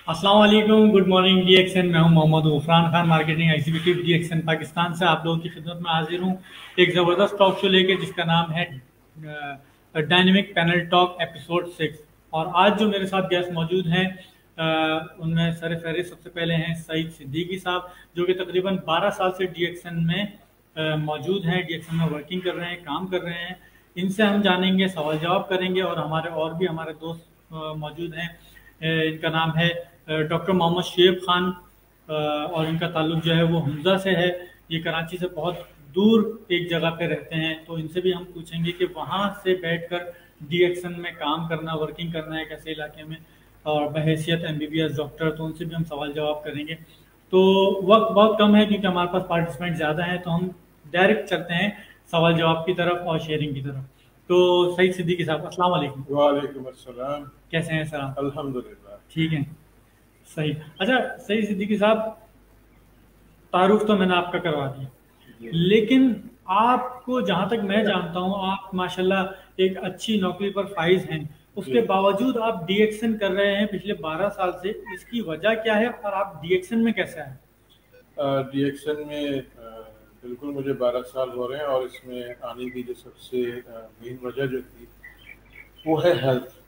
अस्सलाम वालेकुम, good morning DXN। मैं हूं Mohammad Ghufran Khan, marketing executive DXN Pakistan से आप लोगों की खिदमत में हाजिर हूं एक ज़बरदस्त टॉक शो लेके जिसका नाम है डायनेमिक पैनल टॉक एपिसोड 6। और आज जो मेरे साथ गेस्ट मौजूद हैं उनमें सर फहरिस्त सबसे पहले हैं सईद सिद्दीकी साहब, जो कि तकरीबन 12 साल से DXN में मौजूद हैं, DXN में वर्किंग कर रहे हैं, काम कर रहे हैं। इनसे हम जानेंगे, सवाल जवाब करेंगे। और हमारे दोस्त मौजूद हैं। इनका नाम है डॉक्टर मोहम्मद शुएब खान, और इनका ताल्लुक जो है वो हमजा से है। ये कराची से बहुत दूर एक जगह पे रहते हैं, तो इनसे भी हम पूछेंगे कि वहाँ से बैठकर DXN में काम करना, वर्किंग करना है कैसे इलाके में, और बहैसियत MBBS डॉक्टर, तो उनसे भी हम सवाल जवाब करेंगे। तो वक्त बहुत कम है क्योंकि हमारे पास पार्टिसिपेंट ज़्यादा हैं, तो हम डायरेक्ट चलते हैं सवाल जवाब की तरफ और शेयरिंग की तरफ। तो सईद सिद्दीकी साहब, अस्सलाम वालेकुम। वालेकुम अस्सलाम। कैसे हैं सर आप? अल्हम्दुलिल्लाह ठीक है, सही। अच्छा सईद सिद्दीकी साहब, तारुफ तो मैंने आपका करवा दिया, लेकिन आपको जहाँ तक मैं जानता हूँ आप माशाल्लाह एक अच्छी नौकरी पर फाइज हैं। उसके बावजूद आप DXN कर रहे हैं पिछले 12 साल से। इसकी वजह क्या है और आप DXN में कैसे आए? DXN में बिल्कुल मुझे 12 साल हो रहे हैं, और इसमें आने की जो सबसे मेन वजह जो थी वो है हेल्थ।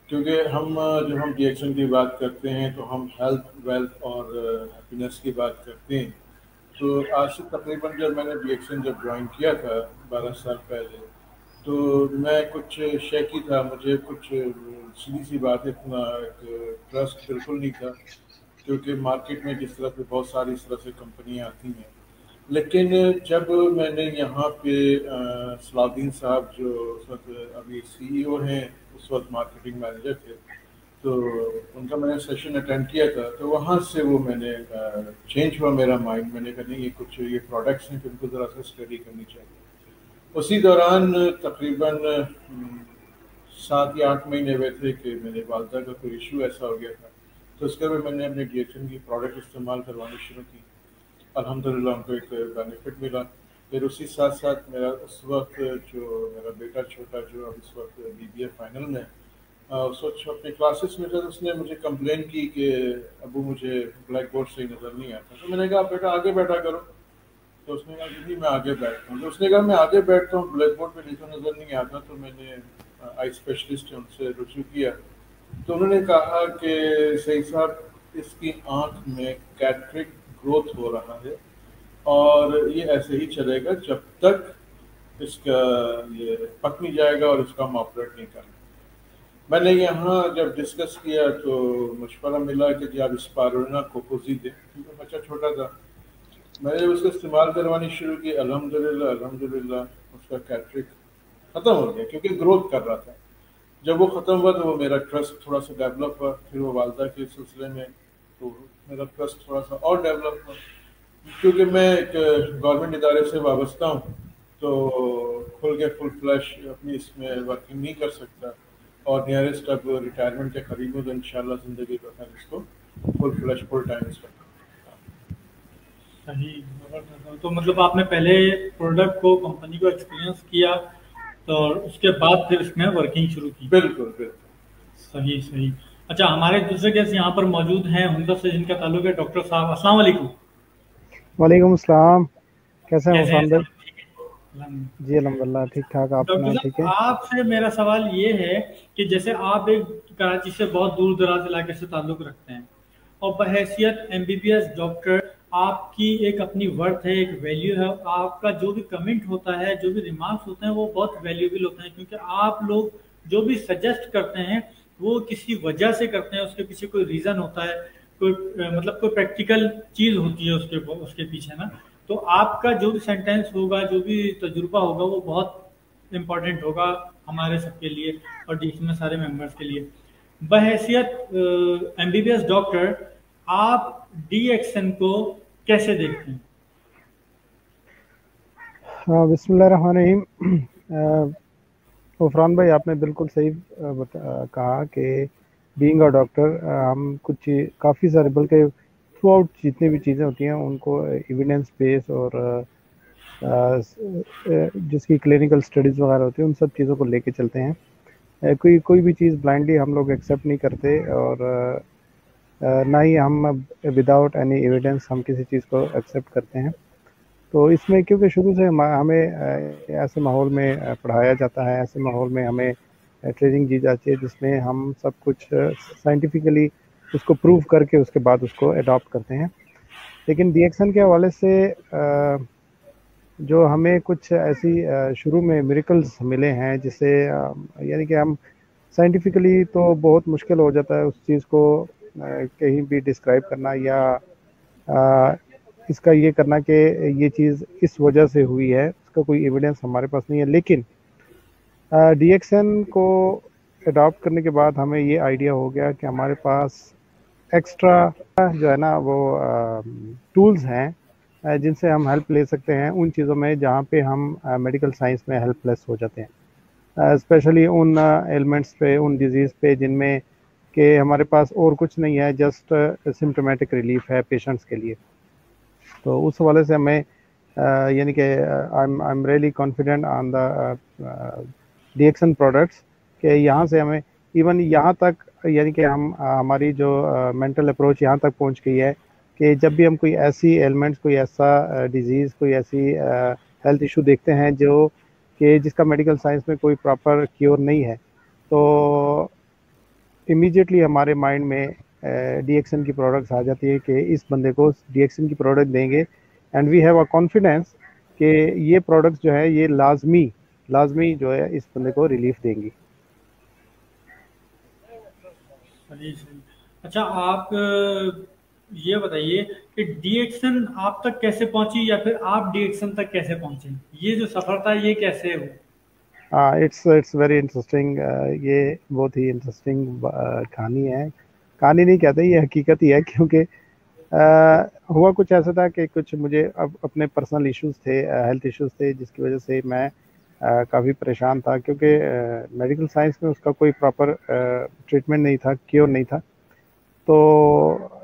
क्योंकि जब हम DXN की बात करते हैं तो हम हेल्थ, वेल्थ और हैप्पीनेस की बात करते हैं। तो आज से तकरीबन जब मैंने DXN ज्वाइन किया था 12 साल पहले, तो मैं कुछ शैकी था, मुझे कुछ सीधी सी बात है, इतना ट्रस्ट बिल्कुल नहीं था, क्योंकि मार्केट में जिस तरह से बहुत सारी इस तरह से कंपनियां आती हैं। लेकिन जब मैंने यहाँ पे सलाउद्दीन साहब जो उस वक्त अभी CEO हैं, उस वक्त मार्केटिंग मैनेजर थे, तो उनका मैंने सेशन अटेंड किया था। तो वहाँ से वो मैंने चेंज हुआ मेरा माइंड। मैंने कहा नहीं, ये प्रोडक्ट्स हैं, इनको ज़रा सा स्टडी करनी चाहिए। उसी दौरान तकरीबन 7 या 8 महीने हुए थे कि मेरे वालदा का कोई इशू ऐसा हो गया था, तो उसके बाद मैंने अपने DXN की प्रोडक्ट इस्तेमाल करवानी शुरू की। अल्हम्दुलिल्लाह उनको एक बेनिफिट मिला। फिर उसी साथ साथ मेरा उस वक्त जो मेरा बेटा छोटा, जो अब इस वक्त BBA फाइनल में, उस वक्त अपने क्लासेस में था, तो उसने मुझे कंप्लेन की कि अबू मुझे ब्लैक बोर्ड से नज़र नहीं आता। तो मैंने कहा बेटा आगे बैठा करो। तो उसने कहा कि नहीं मैं आगे बैठता हूँ। तो उसने कहा मैं आगे बैठता हूँ, ब्लैक बोर्ड पे लिखा नज़र नहीं आता। तो मैंने आई स्पेशलिस्ट उनसे रुजू किया। तो उन्होंने कहा कि सही साहब इसकी आँख में कैटरेक्ट ग्रोथ हो रहा है, और ये ऐसे ही चलेगा जब तक इसका ये पक नहीं जाएगा और इसका हम ऑपरेट नहीं करना। मैंने यहाँ जब डिस्कस किया तो मशवरा मिला कि जी आप स्पारुलिना कोकोज़ी दें, क्योंकि बच्चा छोटा था। मैंने जब उसको इस्तेमाल करवानी शुरू की, अल्हम्दुलिल्लाह उसका कैटरेक्ट ख़त्म हो गया, क्योंकि ग्रोथ कर रहा था। जब वो ख़त्म हुआ तो वो मेरा ट्रस्ट थोड़ा सा डेवलप हुआ। फिर वो वालदा के सिलसिले में तो मेरा ट्रस्ट थोड़ा सा और डेवलप हुआ, क्योंकि मैं एक गवर्नमेंट इदारे से वाबस्ता हूँ, तो खुल के फुल फ्लैश अपनी इसमें वर्किंग नहीं कर सकता। और नियरेस्ट अब रिटायरमेंट के करीब हूँ, तो इंशाल्लाह ज़िंदगी का खैर इसको फुल फ्लैश फुल टाइम इसका। सही। तो मतलब आपने पहले प्रोडक्ट को, कंपनी को एक्सपीरियंस किया, तो उसके बाद फिर इसमें वर्किंग शुरू की। बिल्कुल बिल्कुल। सही सही। अच्छा, हमारे दूसरे गेस्ट यहाँ पर मौजूद हैं हमजा से, जिनका ताल्लुक है डॉक्टर साहब। अस्सलाम वालेकुम। वालेकुम अस्सलाम। कैसे हैं कैसे हैं हुसैन भाई? साहब? ठीक है। जी अल्हम्दुलिल्लाह ठीक ठाक। आप डॉक्टर सुनाएं? साहब, ठीक है। आपसे मेरा सवाल ये है कि जैसे आप एक कराची से बहुत दूर दराज इलाके से ताल्लुक रखते हैं, और बहैसियत MBBS डॉक्टर आपकी एक अपनी वर्थ है, एक वैल्यू है। आपका जो भी कमेंट होता है, जो भी रिमार्क्स होते हैं, वो बहुत वैल्यूएबल होते हैं, क्योंकि आप लोग जो भी सजेस्ट करते हैं वो किसी वजह से करते हैं, उसके पीछे कोई रीज़न होता है, कोई मतलब कोई प्रैक्टिकल चीज़ होती है उसके पीछे ना। तो आपका जो भी सेंटेंस होगा, जो भी तजुर्बा होगा, वो बहुत इम्पोर्टेंट होगा हमारे सबके लिए और DXN में सारे मेंबर्स के लिए। बहैसियत MBBS डॉक्टर, आप DXN को कैसे देखते हैं? बिस्मिल्लाहिर्रहमानिर्रहीम। गफरान भाई आपने बिल्कुल सही कहा कि बीइंग अ डॉक्टर हम कुछ काफ़ी सारे, बल्कि थ्रू आउट जितनी भी चीज़ें होती हैं उनको एविडेंस बेस और जिसकी क्लिनिकल स्टडीज़ वगैरह होती हैं उन सब चीज़ों को लेके चलते हैं। कोई भी चीज़ ब्लाइंडली हम लोग एक्सेप्ट नहीं करते, और ना ही हम विदाउट एनी एविडेंस हम किसी चीज़ को एक्सेप्ट करते हैं। तो इसमें क्योंकि शुरू से हमें ऐसे माहौल में पढ़ाया जाता है, ऐसे माहौल में हमें ट्रेनिंग दी जाती है जिसमें हम सब कुछ साइंटिफिकली उसको प्रूव करके उसके बाद उसको अडॉप्ट करते हैं। लेकिन DXN के हवाले से जो हमें कुछ ऐसी शुरू में मिरेकल्स मिले हैं जिससे यानी कि हम साइंटिफिकली तो बहुत मुश्किल हो जाता है उस चीज़ को कहीं भी डिस्क्राइब करना या इसका ये करना कि ये चीज़ इस वजह से हुई है, उसका कोई एविडेंस हमारे पास नहीं है। लेकिन DXN को अडॉप्ट करने के बाद हमें ये आइडिया हो गया कि हमारे पास एक्स्ट्रा जो है ना वो टूल्स हैं जिनसे हम हेल्प ले सकते हैं उन चीज़ों में जहाँ पे हम मेडिकल साइंस में हेल्पलेस हो जाते हैं, स्पेशली उन एलिमेंट्स पे, उन डिजीज़ पे जिनमें कि हमारे पास और कुछ नहीं है, जस्ट सिम्टोमेटिक रिलीफ है पेशेंट्स के लिए। तो उस हवाले से हमें यानी कि I am really confident on the DXN products कि यहाँ से हमें इवन यहाँ तक यानी कि हम हमारी जो मेंटल अप्रोच यहाँ तक पहुँच गई है कि जब भी हम कोई ऐसी एलिमेंट्स, कोई ऐसा डिजीज़, कोई ऐसी हेल्थ इशू देखते हैं जो कि जिसका मेडिकल साइंस में कोई प्रॉपर क्योर नहीं है, तो इमीडिएटली हमारे माइंड में DXN की प्रोडक्ट्स आ जाती है कि इस बंदे को DXN की प्रोडक्ट देंगे and we have a confidence कि ये प्रोडक्ट्स जो है ये लाजमी जो है इस बंदे को रिलीफ देंगी। सही। अच्छा, आप ये बताइए कि DXN आप तक कैसे पहुंची या फिर आप DXN तक कैसे पहुंचे? ये जो सफर था ये कैसे हुआ? It's very interesting. ये बहुत ही इंटरेस्टिंग कहानी है। कहानी नहीं कहते, ये हकीकत ही है, क्योंकि हुआ कुछ ऐसा था कि कुछ मुझे अब अपने पर्सनल इश्यूज थे, हेल्थ इश्यूज थे, जिसकी वजह से मैं काफ़ी परेशान था, क्योंकि मेडिकल साइंस में उसका कोई प्रॉपर ट्रीटमेंट नहीं था, क्योर नहीं था। तो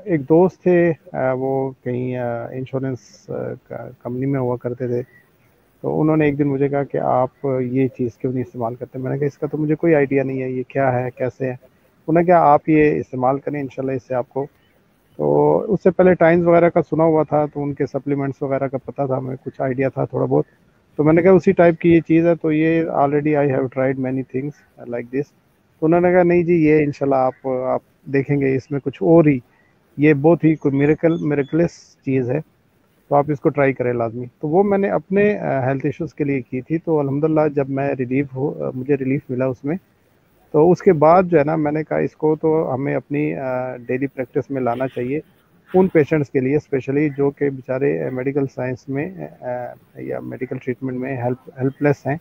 एक दोस्त थे, वो कहीं इंश्योरेंस कंपनी में हुआ करते थे, तो उन्होंने एक दिन मुझे कहा कि आप ये चीज़ क्यों नहीं इस्तेमाल करते। मैंने कहा इसका तो मुझे कोई आइडिया नहीं है, ये क्या है, कैसे है। उन्होंने कहा आप ये इस्तेमाल करें, इंशाल्लाह इससे आपको। तो उससे पहले टाइम्स वगैरह का सुना हुआ था, तो उनके सप्लीमेंट्स वगैरह का पता था, हमें कुछ आइडिया था थोड़ा बहुत। तो मैंने कहा उसी टाइप की ये चीज़ है, तो ये already I have tried many things like this. तो उन्होंने कहा नहीं जी, ये इंशाल्लाह आप देखेंगे इसमें कुछ और ही, ये बहुत ही कोई मिरेकलस चीज़ है, तो आप इसको ट्राई करें लाजमी। तो वो मैंने अपने हेल्थ इश्यूज़ के लिए की थी। तो अल्हम्दुलिल्लाह जब मैं मुझे रिलीफ मिला उसमें, तो उसके बाद जो है ना मैंने कहा इसको तो हमें अपनी डेली प्रैक्टिस में लाना चाहिए उन पेशेंट्स के लिए, स्पेशली जो कि बेचारे मेडिकल साइंस में या मेडिकल ट्रीटमेंट में हेल्पलेस हैं।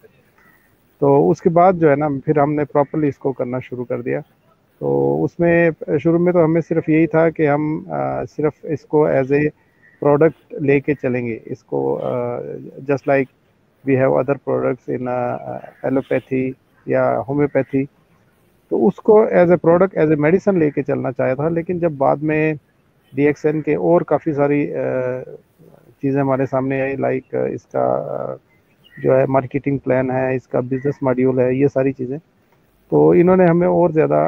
तो उसके बाद जो है ना फिर हमने प्रॉपर्ली इसको करना शुरू कर दिया। तो उसमें शुरू में तो हमें सिर्फ यही था कि हम सिर्फ इसको एज ए प्रोडक्ट लेके चलेंगे, इसको just like we have other products in allopathy या होम्योपैथी, तो उसको as a product, as a medicine लेके चलना चाहा था। लेकिन जब बाद में DXN के और काफ़ी सारी चीज़ें हमारे सामने आई, लाइक इसका जो है मार्केटिंग प्लान है, इसका बिजनेस मॉड्यूल है, ये सारी चीज़ें, तो इन्होंने हमें और ज़्यादा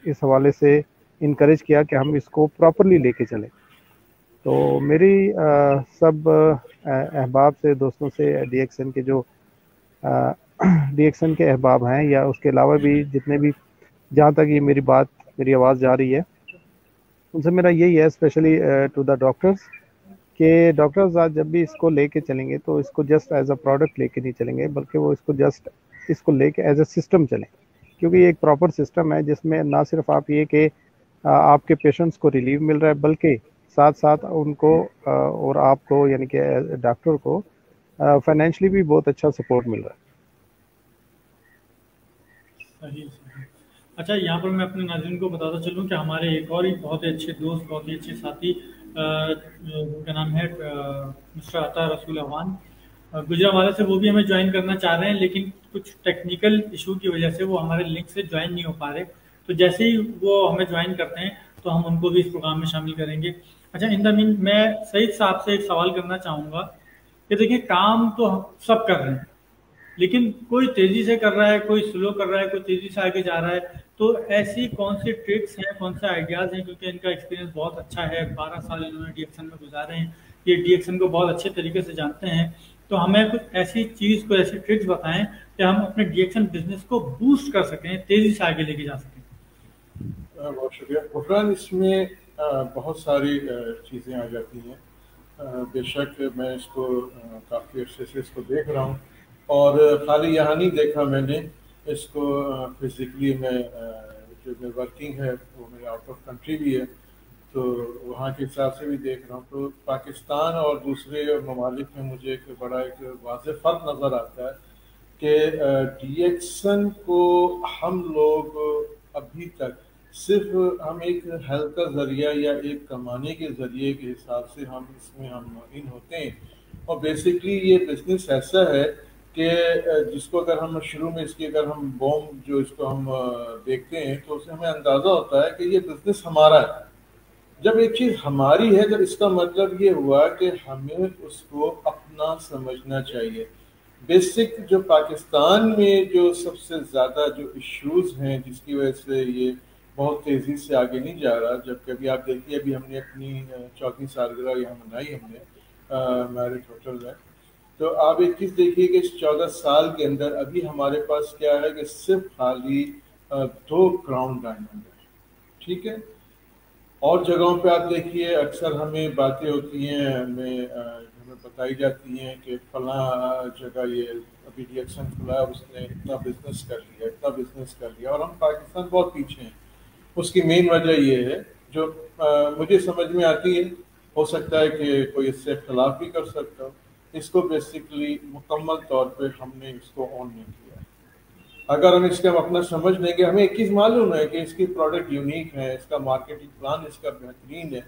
इस हवाले से इनकरेज किया कि हम इसको प्रॉपरली लेके चलें। तो मेरी सब अहबाब से, दोस्तों से, DXN के जो DXN के अहबाब हैं या उसके अलावा भी जितने भी, जहाँ तक ये मेरी आवाज़ जा रही है, उनसे मेरा यही है, स्पेशली टू द डॉक्टर्स, कि डॉक्टर्स आज जब भी इसको लेके चलेंगे तो इसको जस्ट एज अ प्रोडक्ट लेके नहीं चलेंगे, बल्कि वो इसको लेके एज अ सिस्टम चलें, क्योंकि ये एक प्रॉपर सिस्टम है जिसमें ना सिर्फ आप ये कि आपके पेशेंट्स को रिलीफ मिल रहा है, बल्कि साथ साथ उनको और आपको यानी कि डॉक्टर को फाइनेंशियली भी बहुत अच्छा सपोर्ट मिल रहा है। सही। अच्छा, यहाँ पर मैं अपने नाज़रीन को बताता चलूँ कि हमारे एक और ही बहुत ही अच्छे दोस्त, बहुत ही अच्छे साथी, उनका नाम है मिस्टर अता रसूल अवान, गुजरावाला से, वो भी हमें ज्वाइन करना चाह रहे हैं, लेकिन कुछ टेक्निकल इशू की वजह से वो हमारे लिंक से ज्वाइन नहीं हो पा रहे। तो जैसे ही वो हमें ज्वाइन करते हैं तो हम उनको भी इस प्रोग्राम में शामिल करेंगे। अच्छा, इन द मीन मैं सईद साहब से एक सवाल करना चाहूँगा कि देखिए, काम तो सब कर रहे हैं, लेकिन कोई तेज़ी से कर रहा है, कोई स्लो कर रहा है, कोई तेज़ी से आगे जा रहा है, تو ایسی کون سی ٹرکس ہیں، کون سے آئیڈیاز ہیں، کیونکہ ان کا ایکسپیرینس بہت اچھا ہے، 12 سال انہوں نے ڈی ایکسن میں گزارے ہیں، یہ ڈی ایکسن کو بہت اچھے طریقے سے جانتے ہیں، تو ہمیں کچھ ایسی چیز کو ایسی ٹرکس بتائیں کہ ہم اپنے ڈی ایکسن بزنس کو بوسٹ کر سکیں، تیزی سے آگے لے کے جا سکیں۔ بہت شکریہ غفران، اس میں بہت ساری چیزیں آ جاتی ہیں۔ بے شک میں اس کو کافی عرصے سے اس کو دیکھ رہا ہوں، اور خالی یہاں نہیں دیکھا میں نے اس کو، فزیکلی میں جو میں ورکنگ ہے وہ میرے آؤٹ آف کنٹری بھی ہے، تو وہاں کے حساب سے بھی دیکھ رہا ہوں، تو پاکستان اور دوسرے ممالک میں مجھے ایک بڑا ایک واضح فرق نظر آتا ہے کہ ڈی ایکسن کو ہم لوگ ابھی تک صرف ہم ایک ہیلتھ کا ذریعہ یا ایک کمانے کے ذریعے کے حساب سے ہم اس میں ہم ان ہوتے ہیں، اور بیسکلی یہ بزنس ایسا ہے کہ جس کو اگر ہم شروع میں اس کی اگر ہم بوم جو اس کو ہم دیکھتے ہیں تو اسے ہمیں اندازہ ہوتا ہے کہ یہ بزنس ہمارا ہے۔ جب ایک چیز ہماری ہے تو اس کا مطلب یہ ہوا کہ ہمیں اس کو اپنا سمجھنا چاہیے۔ بیسک جو پاکستان میں جو سب سے زیادہ جو ایشوز ہیں جس کی وجہ سے یہ بہت تیزی سے آگے نہیں جا رہا، جبکہ ابھی آپ دیکھیے ابھی ہم نے اپنی 14ویں سالگرہ یہاں منائی ہم نے میرٹ ہوٹل میں، تو آپ ایک چیز دیکھیے کہ اس 14 سال کے اندر ابھی ہمارے پاس کیا ہے کہ صرف خالی 2 کراؤن ڈائمنڈ ہے، ٹھیک ہے۔ اور جگہوں پہ آپ دیکھیے اکثر ہمیں باتیں ہوتی ہیں، ہمیں بتائی جاتی ہیں کہ فلاں جگہ یہ ابھی ڈی ایکسن کھلا ہے، اس نے اتنا بزنس کر لیا اتنا بزنس کر لیا، اور ہم پاکستان بہت پیچھے ہیں۔ اس کی مین وجہ یہ ہے جو مجھے سمجھ میں آتی ہے، ہو سکتا ہے کہ کوئی اس سے اختلاف بھی کر سکتا ہو، اس کو بیسکلی مکمل طور پہ ہم نے اس کو آن نہیں کیا۔ اگر ہم اس کا اپنا سمجھ لیں گے، ہمیں ایک چیز معلوم ہے کہ اس کی پروڈکٹ یونیک ہے، اس کا مارکیٹنگ پلان اس کا بہترین ہے،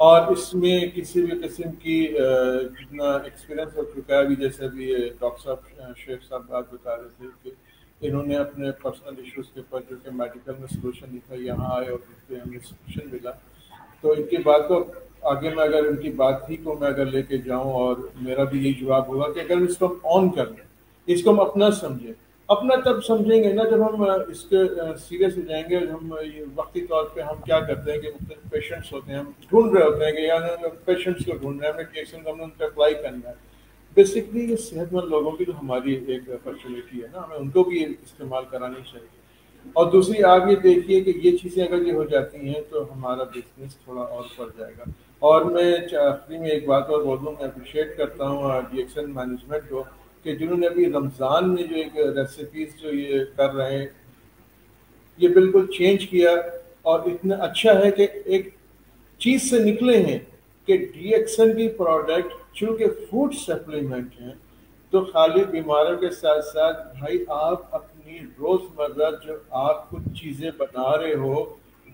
اور اس میں کسی بھی قسم کی جتنا ایکسپیرینس ہو چکا ہے، ابھی جیسے ابھی ڈاکٹر صاحب شیخ صاحب بات بتا رہے تھے کہ انہوں نے اپنے پرسنل ایشوز کے اوپر جو کہ میڈیکل میں سلوشن نہیں تھا یہاں آئے اور اس پہ ہمیں سلوشن ملا، تو ان کی بات کو آگے میں اگر ان کی بات ہی کو میں اگر لے کے جاؤں، اور میرا بھی یہی جواب ہوگا کہ اگر اس کو ہم آن کر لیں، اس کو ہم اپنا سمجھیں، اپنا تب سمجھیں گے نا جب ہم اس کے سیریس ہو جائیں گے۔ ہم وقتی طور پہ ہم کیا کرتے ہیں کہ مختلف پیشنٹس ہوتے ہیں، ہم ڈھونڈ رہے ہوتے ہیں کہ یار پیشنٹس کو ڈھونڈ رہے ہیں، ہمیں ٹی ایکسن ہم نے ان پہ اپلائی کرنا ہے۔ بیسکلی یہ صحت مند لوگوں کی جو ہماری ایک اپرچونیٹی ہے نا، ہمیں ان کو بھی استعمال کرانی چاہیے۔ اور دوسری آپ یہ دیکھیے کہ یہ چیزیں اگر یہ ہو جاتی ہیں تو ہمارا بزنس تھوڑا اور بڑھ جائے گا۔ اور میں آخری میں ایک بات اور بول دوں، میں اپریشیٹ کرتا ہوں ڈی ایکسن مینجمنٹ کو کہ جنہوں نے ابھی رمضان میں جو ایک ریسیپیز جو یہ کر رہے ہیں، یہ بالکل چینج کیا، اور اتنا اچھا ہے کہ ایک چیز سے نکلے ہیں کہ ڈی ایکسن کی پروڈکٹ چونکہ فوڈ سپلیمنٹ ہیں، تو خالی بیماروں کے ساتھ ساتھ بھائی آپ اپنی روزمرہ جو آپ کچھ چیزیں بنا رہے ہو،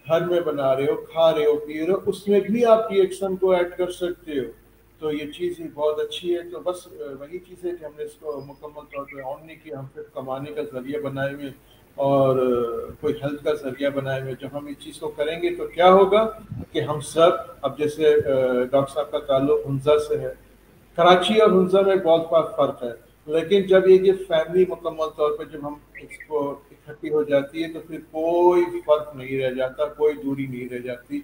گھر میں بنا رہے ہو، کھا رہے ہو، پی رہے ہو، اس میں بھی آپ ڈی ایکسن کو ایڈ کر سکتے ہو، تو یہ چیز ہی بہت اچھی ہے۔ تو بس وہی چیز ہے کہ ہم نے اس کو مکمل طور پہ آن نہیں کیا، ہم صرف کمانے کا ذریعہ بنائے ہوئے اور کوئی ہیلتھ کا ذریعہ بنائے ہوئے۔ جب ہم اس چیز کو کریں گے تو کیا ہوگا کہ ہم سب، اب جیسے ڈاکٹر صاحب کا تعلق ہنزا سے ہے، کراچی اور ہنزا میں بہت فرق ہے، لیکن جب یہ فیملی مکمل طور پہ جب ہم اس کو اکٹھی ہو جاتی ہے تو پھر کوئی فرق نہیں رہ جاتا، کوئی دوری نہیں رہ جاتی۔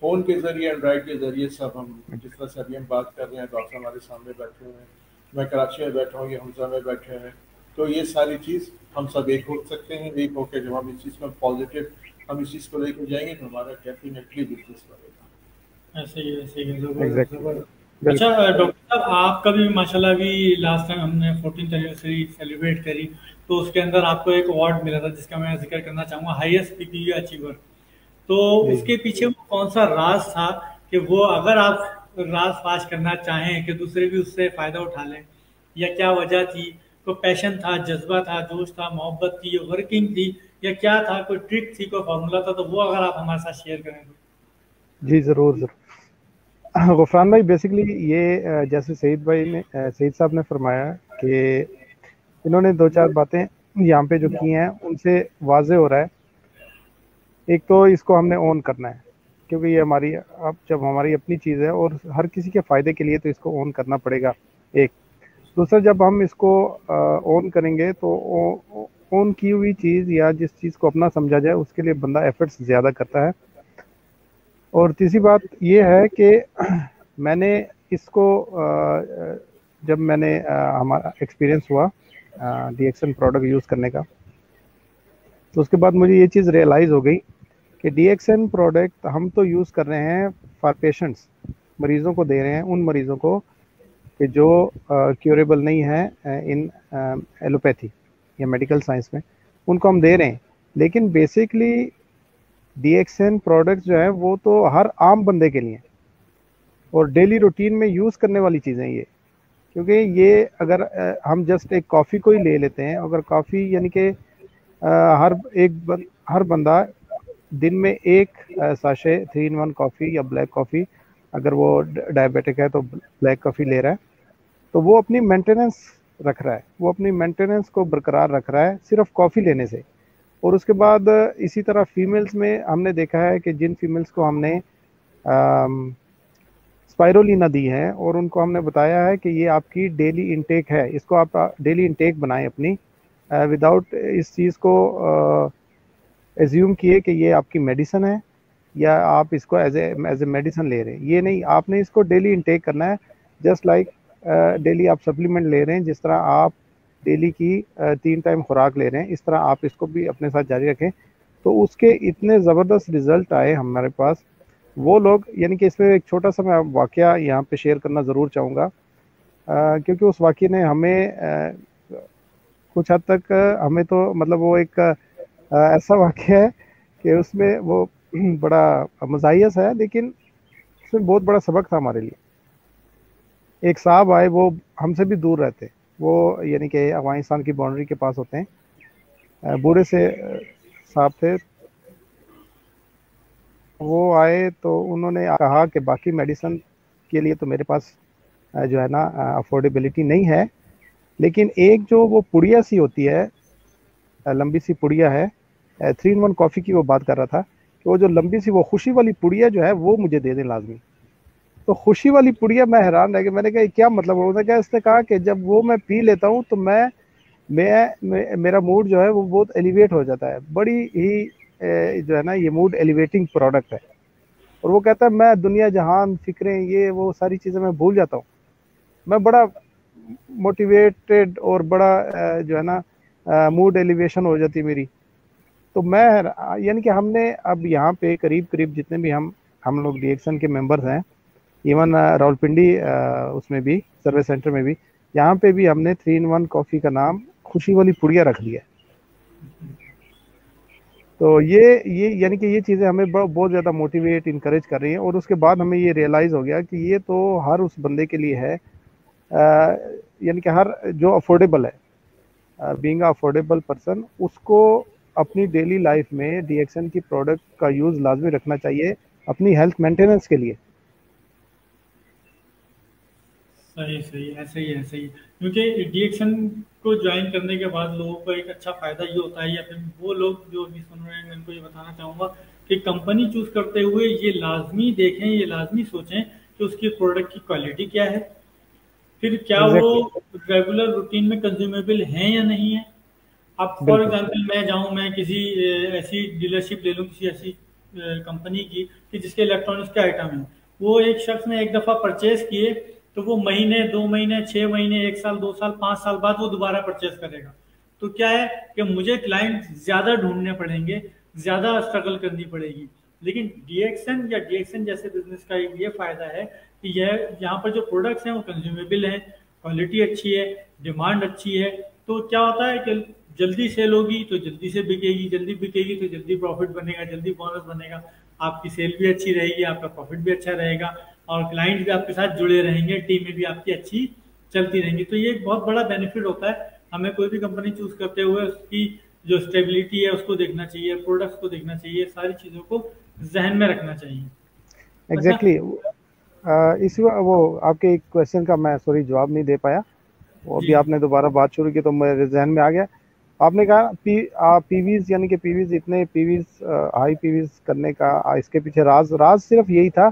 فون کے ذریعے، اینڈرائڈ کے ذریعے سب ہم جس طرح سے ابھی ہم بات کر رہے ہیں، ڈاکٹر ہمارے سامنے بیٹھے ہوئے ہیں، میں کراچی میں بیٹھا ہوں، یہ حمزہ میں بیٹھے ہیں، تو یہ ساری چیز ہم سب ایک ہو سکتے ہیں۔ ایک ہو کے جب ہم اس چیز میں پازیٹیو ہم اس چیز کو لے کے جائیں گے تو ہمارا ڈیفینیٹلی بزنس بڑھے گا۔ ایسے ہی Exactly. اچھا ڈاکٹر صاحب، آپ کا بھی ماشاءاللہ بھی لاسٹ ٹائم ہم نے 14th اینیورسری سیلیبریٹ کری، تو اس کے اندر آپ کو ایک ایوارڈ ملا تھا جس کا میں ذکر کرنا چاہوں گا، ہائیسٹ پی پی اچیور۔ تو اس کے پیچھے وہ کون سا راز تھا کہ وہ اگر آپ راز فاش کرنا چاہیں کہ دوسرے بھی اس سے فائدہ اٹھا لیں، یا کیا وجہ تھی؟ کوئی پیشن تھا، جذبہ تھا، جوش تھا، محبت تھی، ورکنگ تھی، یا کیا تھا؟ کوئی ٹرک تھی، کوئی فارمولا تھا؟ تو وہ اگر آپ ہمارے ساتھ شیئر کریں تو۔ جی ضرور غفران بھائی، بیسکلی یہ جیسے سعید صاحب نے فرمایا کہ انہوں نے 2-4 باتیں یہاں پہ جو کی ہیں ان سے واضح ہو رہا ہے۔ ایک تو اس کو ہم نے اون کرنا ہے، کیونکہ یہ ہماری اب جب ہماری اپنی چیز ہے اور ہر کسی کے فائدے کے لیے، تو اس کو اون کرنا پڑے گا۔ ایک دوسرا، جب ہم اس کو اون کریں گے تو ओन की हुई चीज़ या जिस चीज़ को अपना समझा जाए उसके लिए बंदा एफर्ट्स ज़्यादा करता है। और तीसरी बात ये है कि मैंने इसको जब मैंने हमारा एक्सपीरियंस हुआ DXN प्रोडक्ट यूज़ करने का, तो उसके बाद मुझे ये चीज़ रियलाइज़ हो गई कि DXN प्रोडक्ट हम तो यूज़ कर रहे हैं फॉर पेशेंट्स, मरीज़ों को दे रहे हैं, उन मरीज़ों को कि जो क्यूरेबल नहीं है इन एलोपैथी या मेडिकल साइंस में, उनको हम दे रहे हैं। लेकिन बेसिकली DXN प्रोडक्ट जो है वो तो हर आम बंदे के लिए और डेली रूटीन में यूज़ करने वाली चीज़ें ये, क्योंकि ये अगर हम जस्ट एक कॉफ़ी को ही ले लेते हैं, अगर कॉफ़ी यानी कि हर बंदा दिन में एक साशे 3-in-1 कॉफ़ी या ब्लैक कॉफ़ी, अगर वो डायबिटिक है तो ब्लैक कॉफ़ी ले रहा है, तो वो अपनी मेंटेनेंस रख रहा है, वो अपनी मेंटेनेंस को बरकरार रख रहा है सिर्फ कॉफ़ी लेने से। और उसके बाद इसी तरह फीमेल्स में हमने देखा है कि जिन फीमेल्स को हमने स्पाइरोलिना दी है और उनको हमने बताया है कि ये आपकी डेली इंटेक है, इसको आप डेली इंटेक बनाएं अपनी, विदाउट इस चीज़ को एज्यूम किए कि ये आपकी मेडिसिन है या आप इसको एज ए मेडिसिन ले रहे हैं। ये नहीं, आपने इसको डेली इंटेक करना है, जस्ट लाइक डेली आप सप्लीमेंट ले रहे हैं, जिस तरह आप डेली की 3 टाइम खुराक ले रहे हैं, इस तरह आप इसको भी अपने साथ जारी रखें। तो उसके इतने ज़बरदस्त रिज़ल्ट आए हमारे पास। वो लोग, यानी कि इसमें एक छोटा सा मैं वाक़या यहाँ पे शेयर करना ज़रूर चाहूँगा, क्योंकि उस वाक़ये ने हमें कुछ हद तक हमें तो मतलब वो एक ऐसा वाक़या है कि उसमें वो बड़ा मज़ाहियस है, लेकिन उसमें बहुत बड़ा सबक था हमारे लिए। एक साहब आए, वो हमसे भी दूर रहते, वो यानी कि अफगानिस्तान की बाउंड्री के पास होते हैं, बूढ़े से साहब थे। वो आए तो उन्होंने कहा कि बाकी मेडिसिन के लिए तो मेरे पास जो है ना अफोर्डेबिलिटी नहीं है, लेकिन एक जो वो पुड़िया सी होती है, लंबी सी पुड़िया है, 3-in-1 कॉफ़ी की वो बात कर रहा था, कि वो जो लंबी सी वो खुशी वाली पुड़िया जो है वो मुझे दे दें लाजमी। तो खुशी वाली पुड़िया, मैं हैरान रह गया, मैंने कहा क्या मतलब? उन्होंने कहा, इसने कहा कि जब वो मैं पी लेता हूँ तो मेरा मूड जो है वो बहुत एलिवेट हो जाता है, बड़ी ही जो है ना ये मूड एलिवेटिंग प्रोडक्ट है। और वो कहता है मैं दुनिया जहान फिक्रें ये वो सारी चीज़ें मैं भूल जाता हूँ, मैं बड़ा मोटिवेटेड और बड़ा जो है ना मूड एलिवेशन हो जाती है मेरी। तो मैं यानी कि हमने अब यहाँ पे करीब जितने भी हम लोग DXN के मेंबर्स हैं, इवन रावलपिंडी उसमें भी सर्विस सेंटर में भी, यहाँ पे भी हमने 3-in-1 कॉफ़ी का नाम खुशी वाली पुड़िया रख लिया। तो ये यानी कि ये चीज़ें हमें बहुत ज़्यादा मोटिवेट इनकरेज कर रही हैं। और उसके बाद हमें ये रियलाइज़ हो गया कि ये तो हर उस बंदे के लिए है, यानी कि हर जो अफोर्डेबल है, बीइंग अफोर्डेबल पर्सन, उसको अपनी डेली लाइफ में DXN की प्रोडक्ट का यूज़ लाजमी रखना चाहिए अपनी हेल्थ मेंटेनेंस के लिए। सही ऐसे ही क्योंकि DXN को ज्वाइन करने के बाद लोगों को एक अच्छा फ़ायदा ये होता है, या फिर वो लोग जो भी सुन रहे हैं, मैं उनको ये बताना चाहूँगा कि कंपनी चूज़ करते हुए ये लाजमी देखें, ये लाजमी सोचें कि उसकी प्रोडक्ट की क्वालिटी क्या है, फिर क्या वो रेगुलर रूटीन में कंज्यूमेबल हैं या नहीं है। अब फॉर एग्जांपल मैं जाऊं, मैं किसी ऐसी डीलरशिप ले लूं किसी ऐसी कंपनी की कि जिसके इलेक्ट्रॉनिक्स के आइटम हैं, वो एक शख्स ने एक दफ़ा परचेज किए तो वो महीने 2 महीने 6 महीने 1 साल 2 साल 5 साल बाद वो दोबारा परचेज करेगा। तो क्या है कि मुझे क्लाइंट ज़्यादा ढूंढने पड़ेंगे, ज़्यादा स्ट्रगल करनी पड़ेगी। लेकिन DXN या DXN जैसे बिजनेस का ये फ़ायदा है कि यह यहाँ पर जो प्रोडक्ट्स हैं वो कंज्यूमेबल हैं, क्वालिटी अच्छी है, डिमांड अच्छी है। तो क्या होता है कि जल्दी सेल होगी तो जल्दी से बिकेगी, जल्दी बिकेगी तो जल्दी प्रॉफिट बनेगा, जल्दी बोनस बनेगा, आपकी सेल भी अच्छी रहेगी, आपका प्रॉफिट भी अच्छा रहेगा और क्लाइंट भी आपके साथ जुड़े रहेंगे, टीमें भी आपकी अच्छी चलती रहेंगी। तो ये एक बहुत बड़ा बेनिफिट होता है। हमें कोई भी कंपनी चूज करते हुए उसकी जो स्टेबिलिटी है उसको देखना चाहिए, प्रोडक्ट्स को देखना चाहिए, सारी चीज़ों को जहन में रखना चाहिए। एग्जैक्टली इसी वो आपके एक क्वेश्चन का मैं सॉरी जवाब नहीं दे पाया, वो अभी आपने दोबारा बात शुरू की तो मेरे जहन में आ गया। आपने कहा पीवीज यानी कि पीवीज इतने पीवीज हाई पीवीज करने का इसके पीछे राज सिर्फ यही था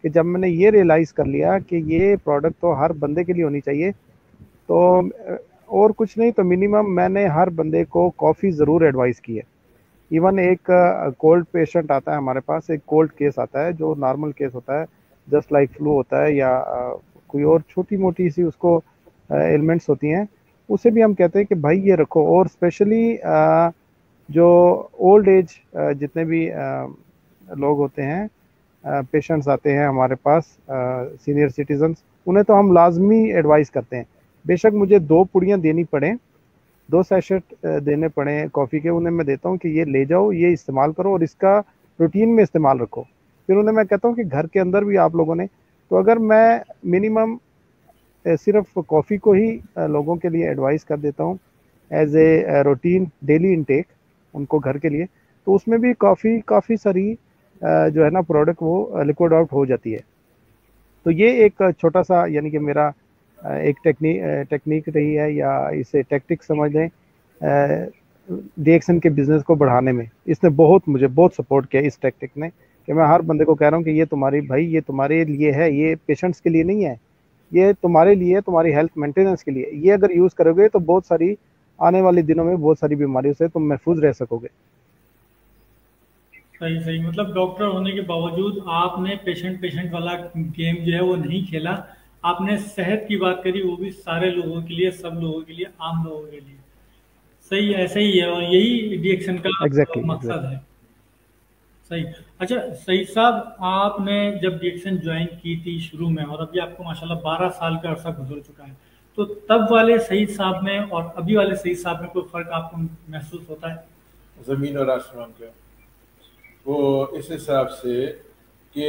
कि जब मैंने ये रियलाइज़ कर लिया कि ये प्रोडक्ट तो हर बंदे के लिए होनी चाहिए, तो اور کچھ نہیں تو منیمم میں نے ہر بندے کو کافی ضرور ایڈوائز کی ہے. ایون ایک کولڈ پیشنٹ آتا ہے ہمارے پاس, ایک کولڈ کیس آتا ہے جو نارمل کیس ہوتا ہے, جسٹ لائک فلو ہوتا ہے یا کوئی اور چھوٹی موٹی سی اس کو ایلمنٹس ہوتی ہیں, اسے بھی ہم کہتے ہیں کہ بھائی یہ رکھو. اور اسپیشلی جو اولڈ ایج جتنے بھی لوگ ہوتے ہیں, پیشنٹس آتے ہیں ہمارے پاس, سینئر سٹیزنس, انہیں تو ہم لازمی ایڈوائز کرتے ہیں. بے شک مجھے 2 پڑیاں دینی پڑیں, 2 سیشٹ دینے پڑیں کافی کے, انہیں میں دیتا ہوں کہ یہ لے جاؤ, یہ استعمال کرو اور اس کا روٹین میں استعمال رکھو. پھر انہیں میں کہتا ہوں کہ گھر کے اندر بھی آپ لوگوں نے, تو اگر میں منیمم صرف کافی کو ہی لوگوں کے لیے ایڈوائز کر دیتا ہوں as a routine daily intake ان کو گھر کے لیے, تو اس میں بھی کافی ساری جو ہے نا پروڈکٹ وہ لیکوڈ آؤٹ ہو جاتی ہے. تو یہ ایک چھوٹا سا یعنی کہ میرا ایک ٹیکنیک رہی ہے, یا اسے ٹیکٹک سمجھ لیں, ڈی ایکسن کے بزنس کو بڑھانے میں. اس نے مجھے بہت سپورٹ کیا اس ٹیکٹک نے, کہ میں ہر بندے کو کہہ رہا ہوں کہ یہ تمہاری بھائی, یہ تمہارے لیے ہے, یہ پیشنٹس کے لیے نہیں ہے, یہ تمہارے لیے, تمہاری ہیلتھ مینٹیننس کے لیے. یہ اگر یوز کرو گے تو بہت ساری آنے والے دنوں میں بہت ساری بیماریوں سے تم محفوظ رہ سکو گے. صحیح. مطلب ڈاکٹر ہونے کے باوجود آپ نے پیشنٹ والا گیم جو ہے وہ نہیں کھیلا, آپ نے صحت کی بات کری, وہ بھی سارے لوگوں کے لیے, سب لوگوں کے لیے, عام لوگوں کے لیے. صحیح, ایسے ہی ہے, اور یہی ڈی ایکشن کا مقصد ہے. صحیح. اچھا سعید صاحب, آپ نے جب ڈی ایکشن جوائن کی تھی شروع میں, اور ابھی آپ کو ماشاءاللہ 12 سال کا عرصہ گزر چکا ہے, تو تب والے سعید صاحب میں اور ابھی والے سعید صاحب میں کوئی فرق آپ کو محسوس ہوتا ہے؟ زمین اور آسمان کا. وہ اس حساب سے کہ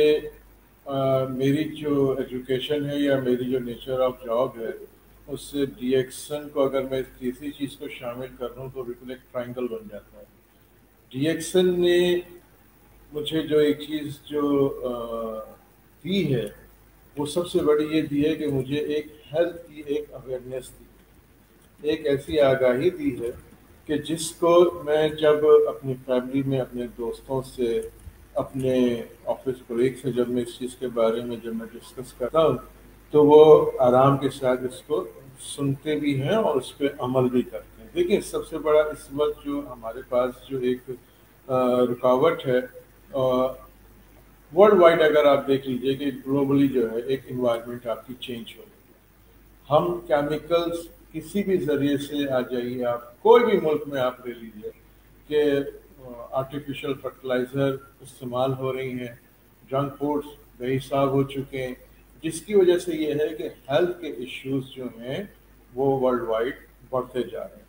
میری جو ایجوکیشن ہے یا میری جو نیچر آف جاب ہے, اس سے ڈی ایکسن کو اگر میں تیسری چیز کو شامل کر لوں تو بالکل ایک ٹرائنگل بن جاتا ہے. ڈی ایکسن نے مجھے جو ایک چیز جو دی ہے, وہ سب سے بڑی یہ دی ہے کہ مجھے ایک ہیلتھ کی ایک اویئرنیس دی, ایک ایسی آگاہی دی ہے کہ جس کو میں جب اپنی فیملی میں, اپنے دوستوں سے, اپنے آفس کولیگ سے جب میں اس چیز کے بارے میں جب میں ڈسکس کرتا ہوں, تو وہ آرام کے ساتھ اس کو سنتے بھی ہیں اور اس پہ عمل بھی کرتے ہیں. دیکھیں, سب سے بڑا اس وقت جو ہمارے پاس جو ایک رکاوٹ ہے ورلڈ وائڈ, اگر آپ دیکھ لیجئے کہ گلوبلی جو ہے ایک انوائرمنٹ آپ کی چینج ہو رہی ہے. ہم کیمیکلز کسی بھی ذریعے سے آ جائیے, آپ کوئی بھی ملک میں آپ لے لیجیے کہ آرٹیفیشل فرٹیلائزر استعمال ہو رہی ہیں, جنک فوڈس بے حساب ہو چکے ہیں, جس کی وجہ سے یہ ہے کہ ہیلتھ کے ایشوز جو ہیں وہ ورلڈ وائڈ بڑھتے جا رہے ہیں.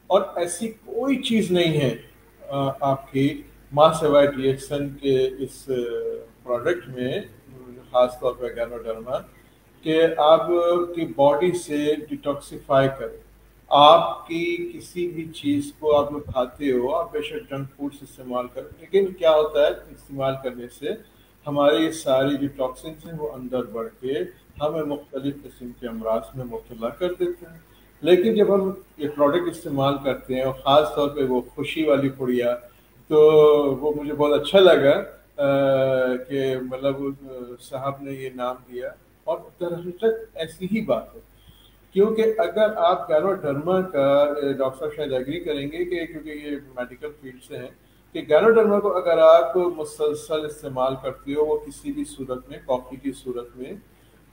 اور ایسی کوئی چیز نہیں ہے آپ کی ماں سوائے ڈی ایکسن کے اس پروڈکٹ میں, خاص طور پہ گینوڈرما, کہ آپ کی باڈی سے ڈیٹاکسیفائی کرے. آپ کی کسی بھی چیز کو آپ لوگ کھاتے ہو, آپ بے شک جنک فوڈس استعمال کریں, لیکن کیا ہوتا ہے استعمال کرنے سے ہمارے یہ ساری جو ٹاکسنس ہیں وہ اندر بڑھ کے ہمیں مختلف قسم کے امراض میں مبتلا کر دیتے ہیں. لیکن جب ہم یہ پروڈکٹ استعمال کرتے ہیں, اور خاص طور پہ وہ خوشی والی پڑیا, تو وہ مجھے بہت اچھا لگا کہ مطلب صاحب نے یہ نام دیا, اور دراصل ایسی ہی بات ہے. کیونکہ اگر آپ گینوڈرما کا, ڈاکٹر صاحب شاید ایگری کریں گے کہ کیونکہ یہ میڈیکل فیلڈ سے ہیں, کہ گینوڈرما کو اگر آپ مسلسل استعمال کرتے ہو, وہ کسی بھی صورت میں, کافی کی صورت میں,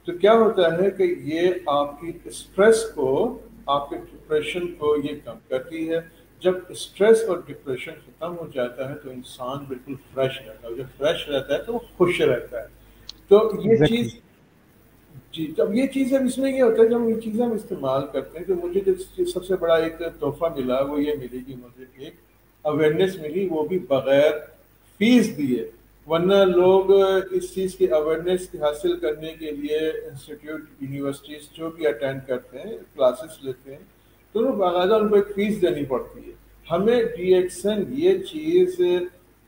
تو کیا ہوتا ہے کہ یہ آپ کی اسٹریس کو, آپ کے ڈپریشن کو یہ کم کرتی ہے. جب اسٹریس اور ڈپریشن ختم ہو جاتا ہے تو انسان بالکل فریش رہتا ہے, جب فریش رہتا ہے تو وہ خوش رہتا ہے. تو یہ چیز جی, جب یہ چیزیں اس میں یہ ہوتا ہے, جب یہ چیزیں ہم استعمال کرتے ہیں, تو مجھے جو سب سے بڑا ایک تحفہ ملا وہ یہ ملی کہ مجھے ایک اویئرنیس ملی, وہ بھی بغیر فیس دیے. ورنہ لوگ اس چیز کی اویئرنیس حاصل کرنے کے لیے انسٹیٹیوٹ, یونیورسٹیز جو بھی اٹینڈ کرتے ہیں, کلاسز لیتے ہیں, تو انہیں باقاعدہ ان کو ایک فیس دینی پڑتی ہے. ہمیں ڈی ایکسن یہ چیز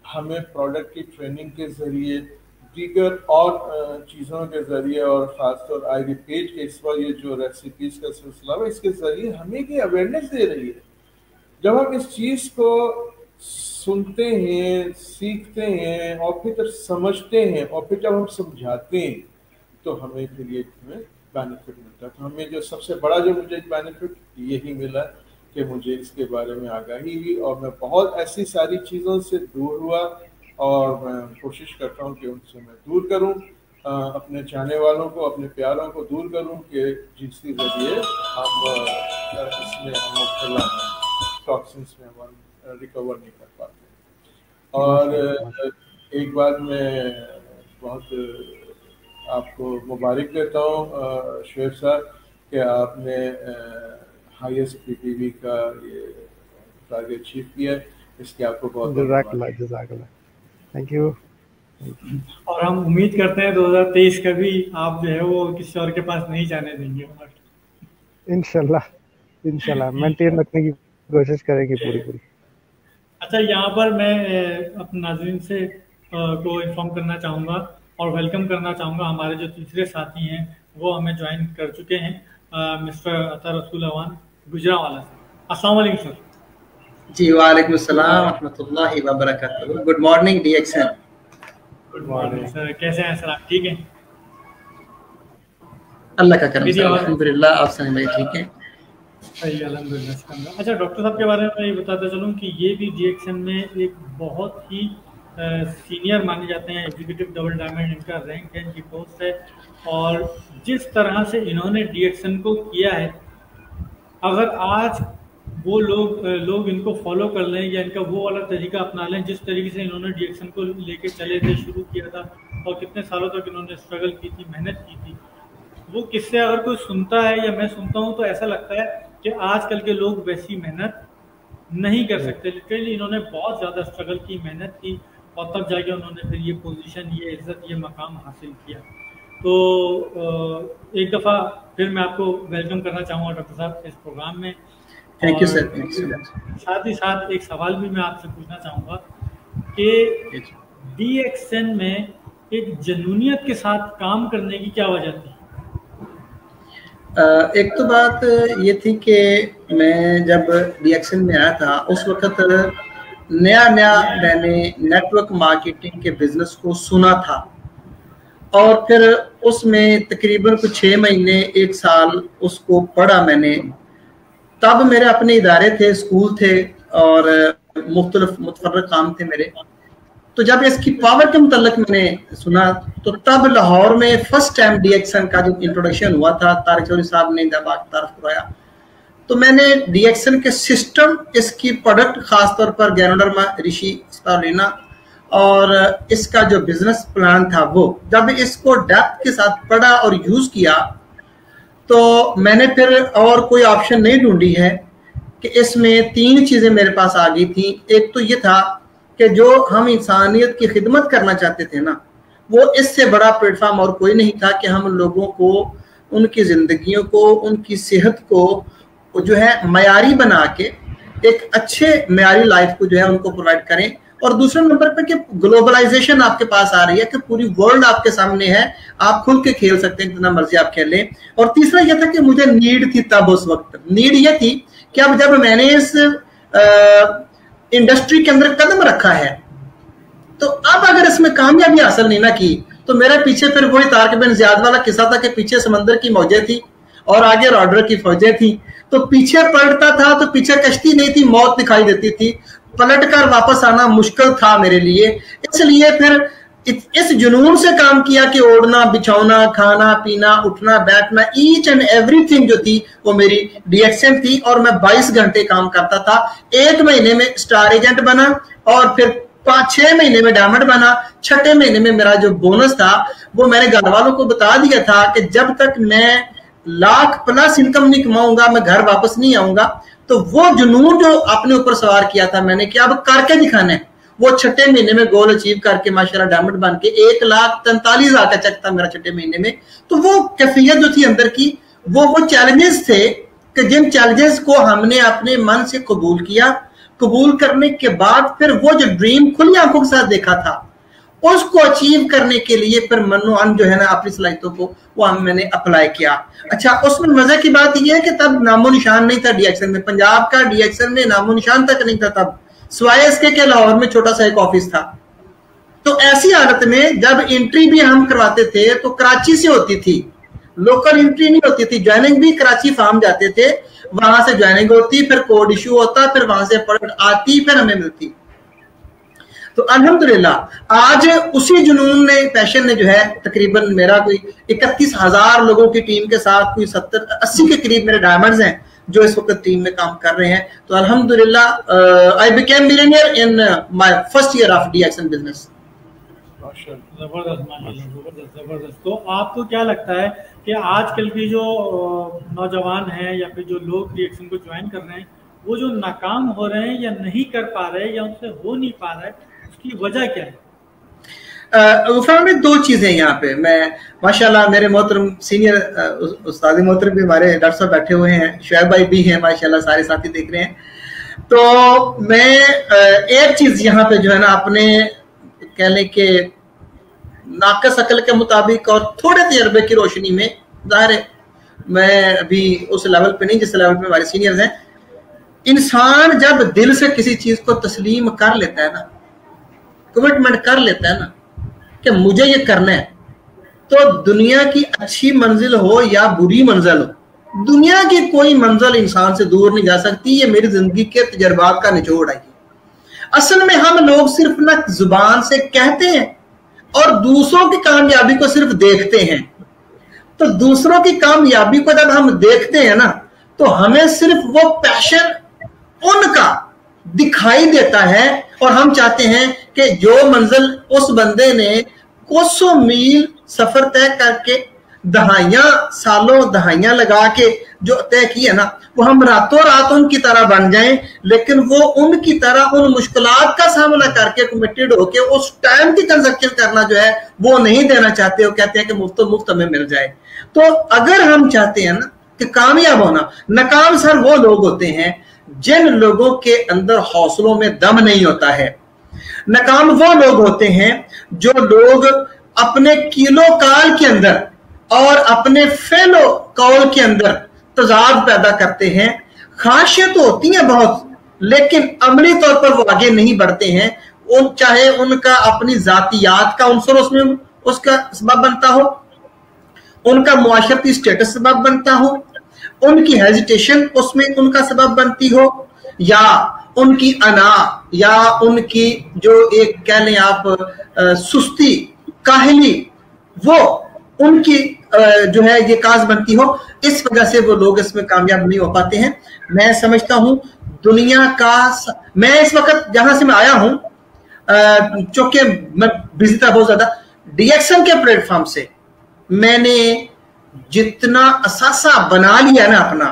ہمیں پروڈکٹ کی ٹریننگ کے ذریعے, دیگر اور چیزوں کے ذریعے, اور خاص طور آئی ڈی پیج کے اس وقت یہ جو ریسیپیز کا سلسلہ ہے, اس کے ذریعے ہمیں یہ اویئرنیس دے رہی ہے. جب ہم اس چیز کو سنتے ہیں, سیکھتے ہیں, اور پھر سمجھتے ہیں, اور پھر جب ہم سمجھاتے ہیں, تو ہمیں پھر یہ बेनिफिट मिलता है। तो हमें जो सबसे बड़ा जो मुझे बेनिफिट यही मिला कि मुझे इसके बारे में आगाही हुई और मैं बहुत ऐसी सारी चीज़ों से दूर हुआ और मैं कोशिश करता हूँ कि उनसे मैं दूर करूँ, अपने चाहने वालों को, अपने प्यारों को दूर करूँ कि जिसके ज़रिए हम इसमें हम मुब्तला टॉक्सिन्स में हम रिकवर नहीं कर पाते। और एक बात मैं बहुत आपको मुबारक देता हूँ शुएब साहब कि आपने हाईएस्ट पीपीवी का ये टारगेट अचीव किया है, इसके आपको बहुत जज़ाकल्लाह, थैंक यू। और हम उम्मीद करते हैं 2023 का भी आप जो है वो किसी और के पास नहीं जाने देंगे। इंशाल्लाह मेंटेन रखने की कोशिश करेंगे पूरी। अच्छा, यहाँ पर मैं अपने नाज़रीन से को इन्फॉर्म करना चाहूँगा और वेलकम करना चाहूँगा हमारे जो तीसरे साथी हैं वो हमें ज्वाइन कर चुके हैं, मिस्टर अता रसूल अवान गुजरावाला से। अस्सलाम वालेकुम सर। जी वालेकुम अस्सलाम व रहमतुल्लाहि व बरकातहू। Good morning DXN। Good morning sir, कैसे हैं सर आप? ठीक हैं? अल्लाह का करम से अल्हम्दुलिल्लाह, आप सुनाइए भाई? ठीक है सही, अल्हम्दुलिल्लाह। अच्छा डॉक्टर साहब के बारे में मैं ये बताता चलूँ कि ये भी DXN में एक बहुत ही सीनियर माने जाते हैं, एग्जीक्यूटिव डबल डायमंड इनका रैंक है, इनकी पोस्ट है। और जिस तरह से इन्होंने DXN को किया है, अगर आज वो लोग इनको फॉलो कर लें या इनका वो वाला तरीका अपना लें जिस तरीके से इन्होंने DXN को लेके चले थे, शुरू किया था और कितने सालों तक इन्होंने स्ट्रगल की थी, मेहनत की थी, वो किससे अगर कोई सुनता है या मैं सुनता हूँ तो ऐसा लगता है कि आजकल के लोग वैसी मेहनत नहीं कर सकते। लिटरली इन्होंने बहुत ज़्यादा स्ट्रगल की, मेहनत की और तब जाके उन्होंने फिर ये पोजीशन, ये इज्जत, ये मकाम हासिल किया। तो एक दफ़ा फिर मैं आपको वेलकम करना चाहूँगा डॉक्टर साहब इस प्रोग्राम में। Thank you sir. साथ ही साथ एक सवाल भी मैं आपसे पूछना चाहूँगा कि DXN में एक जनूनियत के साथ काम करने की क्या वजह थी? एक तो बात ये थी कि मैं जब DXN में आया था उस वक्त नया मैंने नेटवर्क मार्केटिंग के बिजनेस को सुना था और फिर उसमें तकरीबन कुछ 6 महीने 1 साल उसको पढ़ा मैंने। तब मेरे अपने इदारे थे, स्कूल थे और मुख्तलिफ काम थे मेरे। तो जब इसकी पावर के मुतल्लिक मैंने सुना तो तब लाहौर में फर्स्ट टाइम DXN का जो इंट्रोडक्शन हुआ था, तारिक चौधरी साहब ने जब तारफ कराया तो मैंने DXN के सिस्टम, इसकी प्रोडक्ट खासतौर पर गैनोडर्मा ऋषि स्पारुलिना और इसका जो बिजनेस प्लान था वो जब इसको डेप्थ के साथ पढ़ा और यूज किया तो मैंने फिर और कोई ऑप्शन नहीं ढूंढी है कि इसमें 3 चीजें मेरे पास आ गई थी। एक तो ये था कि जो हम इंसानियत की खिदमत करना चाहते थे ना, वो इससे बड़ा प्लेटफॉर्म और कोई नहीं था कि हम लोगों को उनकी जिंदगियों को, उनकी सेहत को जो है मयारी बना के एक अच्छे मयारी लाइफ को जो है उनको प्रोवाइड करें। और दूसरे नंबर पर कि ग्लोबलाइजेशन आपके पास आ रही है कि पूरी वर्ल्ड आपके सामने है, आप खुल के खेल सकते हैं, जितना मर्जी आप खेलें। और तीसरा यह था कि मुझे नीड थी, तब उस वक्त नीड ये थी कि अब जब मैंने इस इंडस्ट्री के अंदर कदम रखा है तो अब अगर इसमें कामयाबी हासिल नहीं ना की तो मेरे पीछे फिर वही तारिक बिन ज़ियाद वाला किस्सा था कि पीछे समंदर की मौजें थी और आगे रॉडर की फौजें थी। तो पीछे पलटता था तो पीछे कश्ती नहीं थी, मौत दिखाई देती थी, पलट कर वापस आना मुश्किल था मेरे लिए। इसलिए फिर इस जुनून से काम किया कि ओढ़ना, बिछौना, खाना पीना, उठना बैठना, ईच एंड एवरीथिंग जो थी वो मेरी DXN थी। और मैं 22 घंटे काम करता था। 1 महीने में स्टार एजेंट बना और फिर 5-6 महीने में डायमंड बना। 6ठे महीने में मेरा जो बोनस था वो मैंने घर वालों को बता दिया था कि जब तक मैं लाख+ इनकम नहीं कमाऊंगा मैं घर वापस नहीं आऊंगा। तो वो जुनून जो अपने ऊपर सवार किया था मैंने कि अब करके दिखाना है, वो 6ठे महीने में गोल अचीव करके माशाल्लाह डायमंड बन के 1,43,000 का चेक था मेरा 6ठे महीने में। तो वो कैफियत जो थी अंदर की, वो चैलेंजेस थे कि जिन चैलेंजेस को हमने अपने मन से कबूल किया। कबूल करने के बाद फिर वो जो ड्रीम खुली आंखों के साथ देखा था उसको अचीव करने के लिए फिर मनो जो है ना अपनी सलाहियतों को वो मैंने अप्लाई किया। अच्छा, उसमें मजे की बात यह है कि तब नामो निशान नहीं था DXN में, पंजाब का DXN में नामो निशान तक नहीं था तब, सिवाय इसके के लाहौर में छोटा सा एक ऑफिस था। तो ऐसी हालत में जब एंट्री भी हम करवाते थे तो कराची से होती थी, लोकल एंट्री नहीं होती थी, ज्वाइनिंग भी कराची फार्म जाते थे, वहां से ज्वाइनिंग होती, फिर कोड इशू होता, फिर वहां से प्रोडक्ट आती, फिर हमें मिलती। तो अल्हम्दुलिल्लाह आज उसी जुनून ने, पैशन ने जो है, तकरीबन मेरा कोई 31,000 लोगों की टीम के साथ कोई 70-80 के करीब मेरे डायमंड्स हैं जो इस वक्त टीम में काम कर रहे हैं। तो अल्हम्दुलिल्लाह I became millionaire in my first year of DXN business. जबरदस्त। तो आपको क्या लगता है कि आजकल की जो नौजवान हैं या फिर जो लोग DXN को ज्वाइन कर रहे हैं, वो जो नाकाम हो रहे हैं या नहीं कर पा रहे या उनसे हो नहीं पा रहा है, उसकी वजह क्या है? गुफरान में दो चीजें यहाँ पे, मैं माशाल्लाह मेरे मोहतरम सीनियर उस्ताद मोहतरम भी हमारे डॉक्टर साहब बैठे हुए हैं, शुएब भाई भी हैं माशाल्लाह, सारे साथी देख रहे हैं। तो मैं एक चीज यहाँ पे जो है ना, अपने कह लें कि नाकस अकल के मुताबिक और थोड़े तजर्बे की रोशनी में, जाहिर है मैं अभी उस लेवल पे नहीं जिस लेवल पे हमारे सीनियर्स हैं, इंसान जब दिल से किसी चीज को तस्लीम कर लेता है ना, कमिटमेंट कर लेता है ना कि मुझे ये करना है, तो दुनिया की अच्छी मंजिल हो या बुरी मंजिल हो, दुनिया की कोई मंजिल इंसान से दूर नहीं जा सकती। ये मेरी जिंदगी के तजर्बात का निचोड़ है। असल में हम लोग सिर्फ ना जुबान से कहते हैं और दूसरों की कामयाबी को सिर्फ देखते हैं। तो दूसरों की कामयाबी को जब हम देखते हैं ना, तो हमें सिर्फ वो पैशन उनका दिखाई देता है और हम चाहते हैं कि जो मंजिल उस बंदे ने कोसों मील सफर तय करके दहाइयां लगा के जो तय किया ना, वो हम रातों रात उनकी तरह बन जाएं, लेकिन वो उनकी तरह उन मुश्किलात का सामना करके कमिटेड होके उस टाइम की कंजप्शन करना जो है वो नहीं देना चाहते। वो कहते हैं कि मुफ्त हमें मिल जाए। तो अगर हम चाहते हैं ना कि कामयाब होना, नाकाम सर वो लोग होते हैं जिन लोगों के अंदर हौसलों में दम नहीं होता है। नाकाम वो लोग होते हैं जो लोग अपने किलो काल के अंदर और अपने फेलो कौल के अंदर तजाद पैदा करते हैं। ख्वाहिशें तो होती हैं बहुत, लेकिन अमली तौर पर वो आगे नहीं बढ़ते हैं। चाहे उनका अपनी जातियात का उनसर उसमें उसका सबब बनता हो, उनका मुआशरती स्टेटस सबब बनता हो, उनकी हेजिटेशन उसमें उनका सबब बनती हो, या उनकी अना या उनकी जो एक कह लें आप सुस्ती काहली, वो उनकी जो है ये काज बनती हो। इस वजह से वो लोग इसमें कामयाब नहीं हो पाते हैं। मैं समझता हूं दुनिया का, मैं इस वक्त जहां से मैं आया हूं, चूंकि मैं बिजी था बहुत ज्यादा, DXN के प्लेटफॉर्म से मैंने जितना असासा बना लिया ना अपना,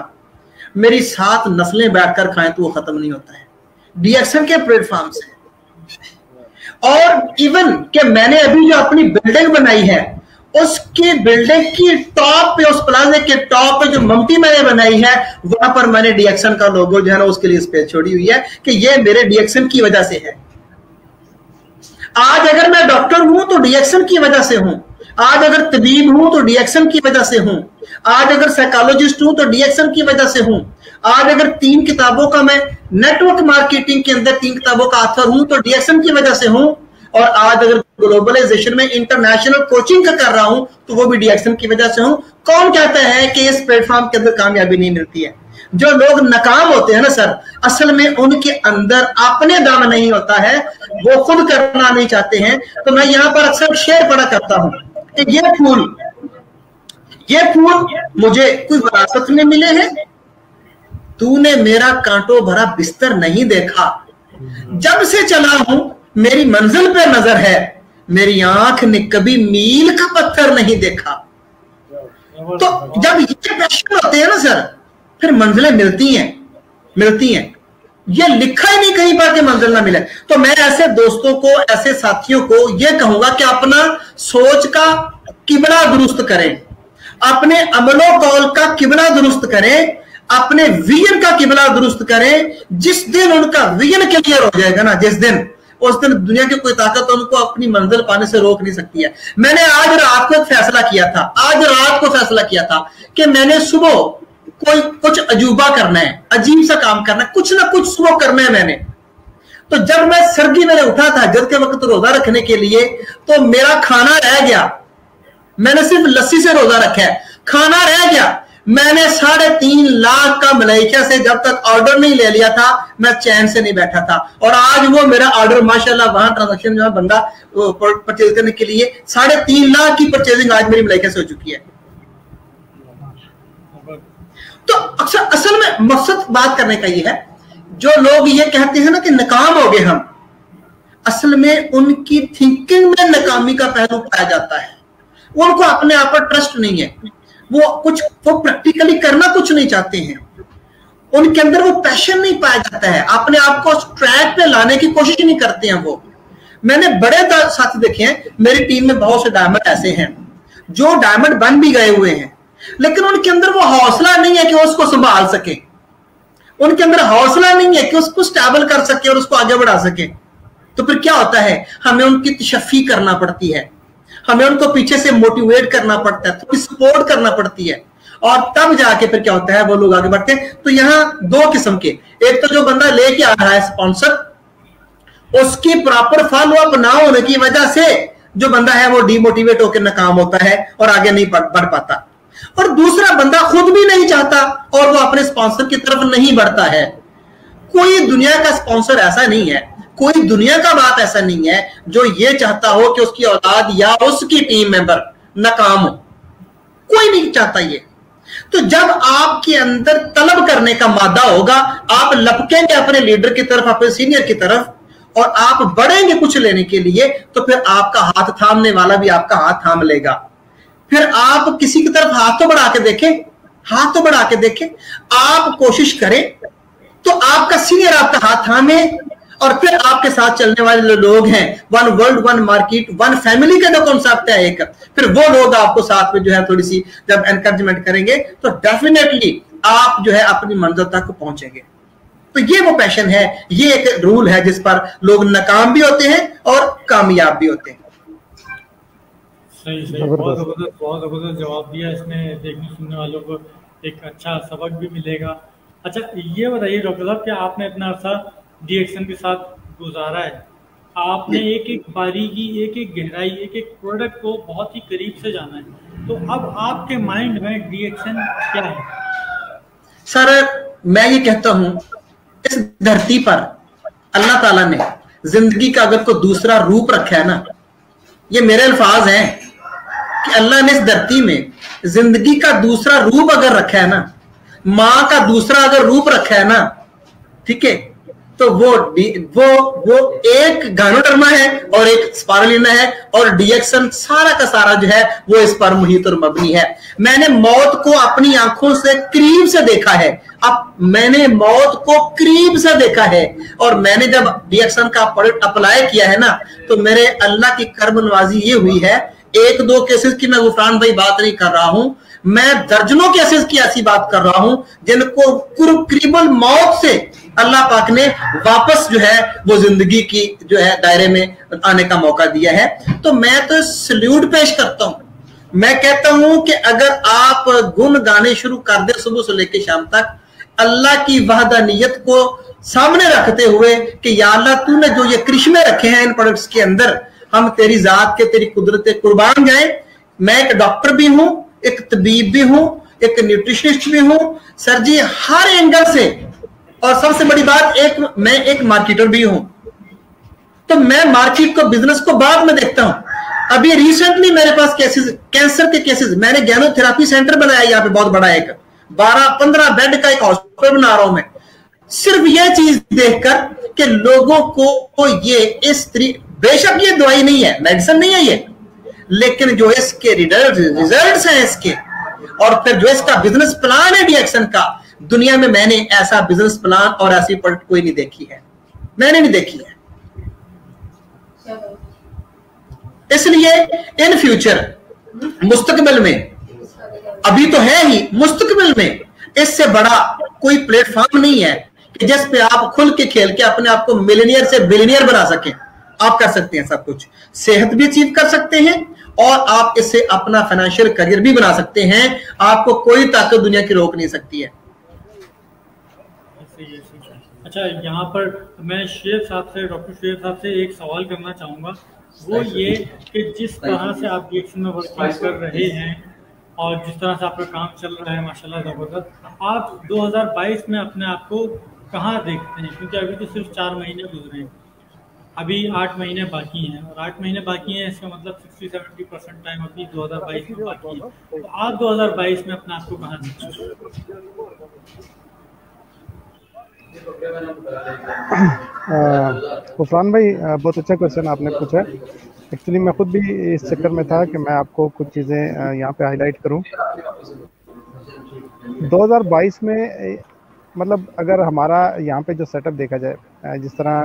मेरी 7 नस्लें बैठकर खाएं तो वो खत्म नहीं होता है DXN के प्लेटफॉर्म से। और इवन कि मैंने अभी जो अपनी बिल्डिंग बनाई है, उसकी बिल्डिंग की टॉप पे, उस प्लाजे के टॉप पे जो ममटी मैंने बनाई है, वहां पर मैंने DXN का लोगो जो है ना उसके लिए स्पेस छोड़ी हुई है कि ये मेरे DXN की वजह से है। आज अगर मैं डॉक्टर हूं तो DXN की वजह से हूं, आज अगर तबीब हूं तो DXN की वजह से हूं, आज अगर साइकोलॉजिस्ट हूं तो DXN की वजह से हूं, आज अगर 3 किताबों का मैं नेटवर्क मार्केटिंग के अंदर 3 किताबों का ऑथर हूं तो DXN की वजह से हूं, और आज अगर ग्लोबलाइजेशन में इंटरनेशनल कोचिंग का कर रहा हूं तो वो भी DXN की वजह से हूं। कौन कहता है कि इस प्लेटफॉर्म के अंदर कामयाबी नहीं मिलती है? जो लोग नाकाम होते हैं ना सर, असल में उनके अंदर अपने दम नहीं होता है, वो खुद करना नहीं चाहते हैं। तो मैं यहाँ पर अक्सर शेर पढ़ा करता हूं कि ये फूल मुझे कोई विरासत में मिले हैं, तूने मेरा कांटों भरा बिस्तर नहीं देखा, जब से चला हूं मेरी मंजिल पे नजर है, मेरी आंख ने कभी मील का पत्थर नहीं देखा। तो जब ये पैशन होते हैं ना सर, फिर मंजिलें मिलती हैं। ये लिखा ही नहीं कहीं पर कि मंजिल ना मिले। तो मैं ऐसे दोस्तों को, ऐसे साथियों को ये कहूंगा कि अपना सोच का किबला दुरुस्त करें, अपने अमलो कौल का किबला दुरुस्त करें, अपने विजन का किबला दुरुस्त करें। जिस दिन उनका विजन क्लियर हो जाएगा ना, उस दिन दुनिया की कोई ताकत उनको अपनी मंजिल पाने से रोक नहीं सकती है। मैंने आज रात को एक फैसला किया था कि मैंने सुबह कोई कुछ अजूबा करना है, अजीब सा काम करना है, कुछ ना कुछ सुबह करना है मैंने। तो जब मैं सर्दी में उठा था जद के वक्त रोजा रखने के लिए, तो मेरा खाना रह गया, मैंने सिर्फ लस्सी से रोजा रखा है। खाना रह गया। मैंने 3.5 लाख का मलेशिया से जब तक ऑर्डर नहीं ले लिया था मैं चैन से नहीं बैठा था, और आज वो मेरा ऑर्डर माशाल्लाह वहां ट्रांजेक्शन जो बंदा परचेज करने के लिए 3.5 लाख की परचेजिंग आज मेरी मलेशिया से हो चुकी है। तो असल में मकसद बात करने का ये है, जो लोग ये कहते हैं ना कि नाकाम हो गए हम, असल में उनकी थिंकिंग में नाकामी का पहलू पाया जाता है। उनको अपने आप पर ट्रस्ट नहीं है, वो प्रैक्टिकली करना कुछ नहीं चाहते हैं, उनके अंदर वो पैशन नहीं पाया जाता है, अपने आप को ट्रैक पे लाने की कोशिश नहीं करते हैं वो। मैंने बड़े साथी देखे हैं, मेरी टीम में बहुत से डायमंड ऐसे हैं जो डायमंड बन भी गए हुए हैं, लेकिन उनके अंदर वो हौसला नहीं है कि वो उसको संभाल सके, उनके अंदर हौसला नहीं है कि उसको स्टेबल कर सके और उसको आगे बढ़ा सके। तो फिर क्या होता है, हमें उनकी तशफ़ी करना पड़ती है, हमें उनको पीछे से मोटिवेट करना पड़ता है, थोड़ी सपोर्ट करना पड़ती है, और तब जाके फिर क्या होता है, वो लोग आगे बढ़ते हैं। तो यहाँ 2 किस्म के, एक तो जो बंदा लेके आ रहा है स्पॉन्सर, उसकी प्रॉपर फॉलो अप ना होने की वजह से जो बंदा है वो डिमोटिवेट होकर नाकाम होता है और आगे नहीं बढ़ पाता, और दूसरा बंदा खुद भी नहीं चाहता और वो अपने स्पॉन्सर की तरफ नहीं बढ़ता है। कोई दुनिया का स्पॉन्सर ऐसा नहीं है, कोई दुनिया का बाप ऐसा नहीं है जो ये चाहता हो कि उसकी औलाद या उसकी टीम मेंबर नाकाम हो, कोई नहीं चाहता ये। तो जब आपके अंदर तलब करने का मादा होगा, आप लपकेंगे अपने लीडर की तरफ, अपने सीनियर की तरफ, और आप बढ़ेंगे कुछ लेने के लिए, तो फिर आपका हाथ थामने वाला भी आपका हाथ थाम लेगा। फिर आप किसी की तरफ हाथ तो बढ़ा के देखें, हाथ तो बढ़ा के देखें, आप कोशिश करें तो आपका सीनियर आपका हाथ थामे, और फिर आपके साथ चलने वाले लोग हैं, 1 वर्ल्ड 1 मार्केट 1 फैमिली का जो कॉन्सेप्ट है एक, फिर वो लोग आपको साथ में जो है थोड़ी सी जब एनकरेजमेंट करेंगे तो डेफिनेटली आप जो है अपनी मंजिल तक पहुंचेंगे। तो ये वो पैशन है, ये एक रूल है जिस पर लोग नाकाम भी होते हैं और कामयाब भी होते हैं। सही बहुत जबरदस्त जवाब दिया, इसमें देखने सुनने वालों को एक अच्छा सबक भी मिलेगा। अच्छा ये बताइए डॉक्टर साहब कि आपने इतना अर्सा डीएक्सन के साथ गुजारा है, आपने एक एक बारीकी, एक एक गहराई, एक एक प्रोडक्ट को बहुत ही करीब से जाना है, तो अब आपके माइंड में डीएक्सन क्या है? सर मैं ये कहता हूं, इस धरती पर अल्लाह ताला ने जिंदगी का अगर कोई दूसरा रूप रखा है ना, ये मेरे अल्फाज हैं कि अल्लाह ने इस धरती में जिंदगी का दूसरा रूप अगर रखा है ना, माँ का दूसरा अगर रूप रखा है ना, ठीक है, तो वो एक गानोडर्मा है और एक स्पारुलिना है, और डीएक्सन सारा का सारा जो है वो इस पर मुहित और मबनी है। मैंने मौत को अपनी आंखों से करीब से देखा है, अब मैंने मौत को करीब से देखा है, और मैंने जब डीएक्सन का प्रोडक्ट अप्लाई किया है ना, तो मेरे अल्लाह की कर्म नवाजी ये हुई है, 1-2 केसेस की मैं गुफरान भाई बात नहीं कर रहा हूं, मैं दर्जनों केसेस की ऐसी बात कर रहा हूं जिनको करीबन मौत से अल्लाह पाक ने वापस जो है वो जिंदगी की जो है दायरे में आने का मौका दिया है। तो मैं तो सल्यूट पेश करता हूं, मैं कहता हूं कि अगर आप गुन गाने शुरू कर दे सुबह से लेकर शाम तक, अल्लाह की वहदानियत को सामने रखते हुए कि या अल्लाह तूने जो ये करिश्मे रखे हैं इन प्रोडक्ट्स के अंदर, हम तेरी जात के, तेरी कुदरत कुर्बान जाए। मैं एक डॉक्टर भी हूं, एक तबीब भी हूं, एक न्यूट्रिशनिस्ट भी हूं सर जी, हर एंगल से, और सबसे बड़ी बात मैं एक मार्केटर भी हूं। तो मैं मार्केट को, बिजनेस को बाद में देखता हूं। अभी रिसेंटली मेरे पास केसेस, कैंसर के केसेस, मैंने गैनोथेरापी सेंटर बनाया यहाँ पे बहुत बड़ा, एक 12-15 बेड का एक हॉस्पिटल बना रहा हूं मैं, सिर्फ ये चीज देखकर कि लोगों को ये इस बेशक ये दवाई नहीं है, मेडिसिन नहीं है ये, लेकिन जो इसके रिजल्ट्स हैं इसके, और फिर जो इसका बिजनेस प्लान है डीएक्सन का, दुनिया में मैंने ऐसा बिजनेस प्लान और ऐसी प्रोडक्ट कोई नहीं देखी है, मैंने नहीं देखी है। इसलिए इन फ्यूचर, मुस्तकबिल में, अभी तो है ही, मुस्तकबिल में इससे बड़ा कोई प्लेटफॉर्म नहीं है कि जिस पे आप खुल के खेल के अपने आप को मिलियनियर से बिलियनियर बना सकें। आप कर सकते हैं सब कुछ, सेहत भी अचीव कर सकते हैं, और आप इससे अपना फाइनेंशियल करियर भी बना सकते हैं। आपको कोई ताकत दुनिया की रोक नहीं सकती है। अच्छा यहाँ पर मैं शेर साहब से, डॉक्टर शेर साहब से एक सवाल करना चाहूँगा, वो ये कि जिस तरह से आप डीएक्सन में वर्किंग कर रहे हैं, اور جس طرح سے آپ کا کام چل رہا ہے ماشاءاللہ زبردست. آپ 2022 میں اپنے آپ کو کہاں دیکھتے ہیں؟ کیونکہ ابھی تو صرف 4 مہینے گزرے ہیں, ابھی 8 مہینے باقی ہیں, اور 8 مہینے باقی ہیں اس کا مطلب 60-70% ٹائم ابھی 2022 میں باقی ہے. تو آپ 2022 میں اپنے آپ کو کہاں دیکھتے ہیں؟ غفران بھائی بہت اچھا کوشچن آپ نے پوچھا. ایکچولی میں خود بھی اس چکر میں تھا کہ میں آپ کو کچھ چیزیں یہاں پہ ہائی لائٹ کروں. 2022 میں مطلب اگر ہمارا یہاں پہ جو سیٹ اپ دیکھا جائے, جس طرح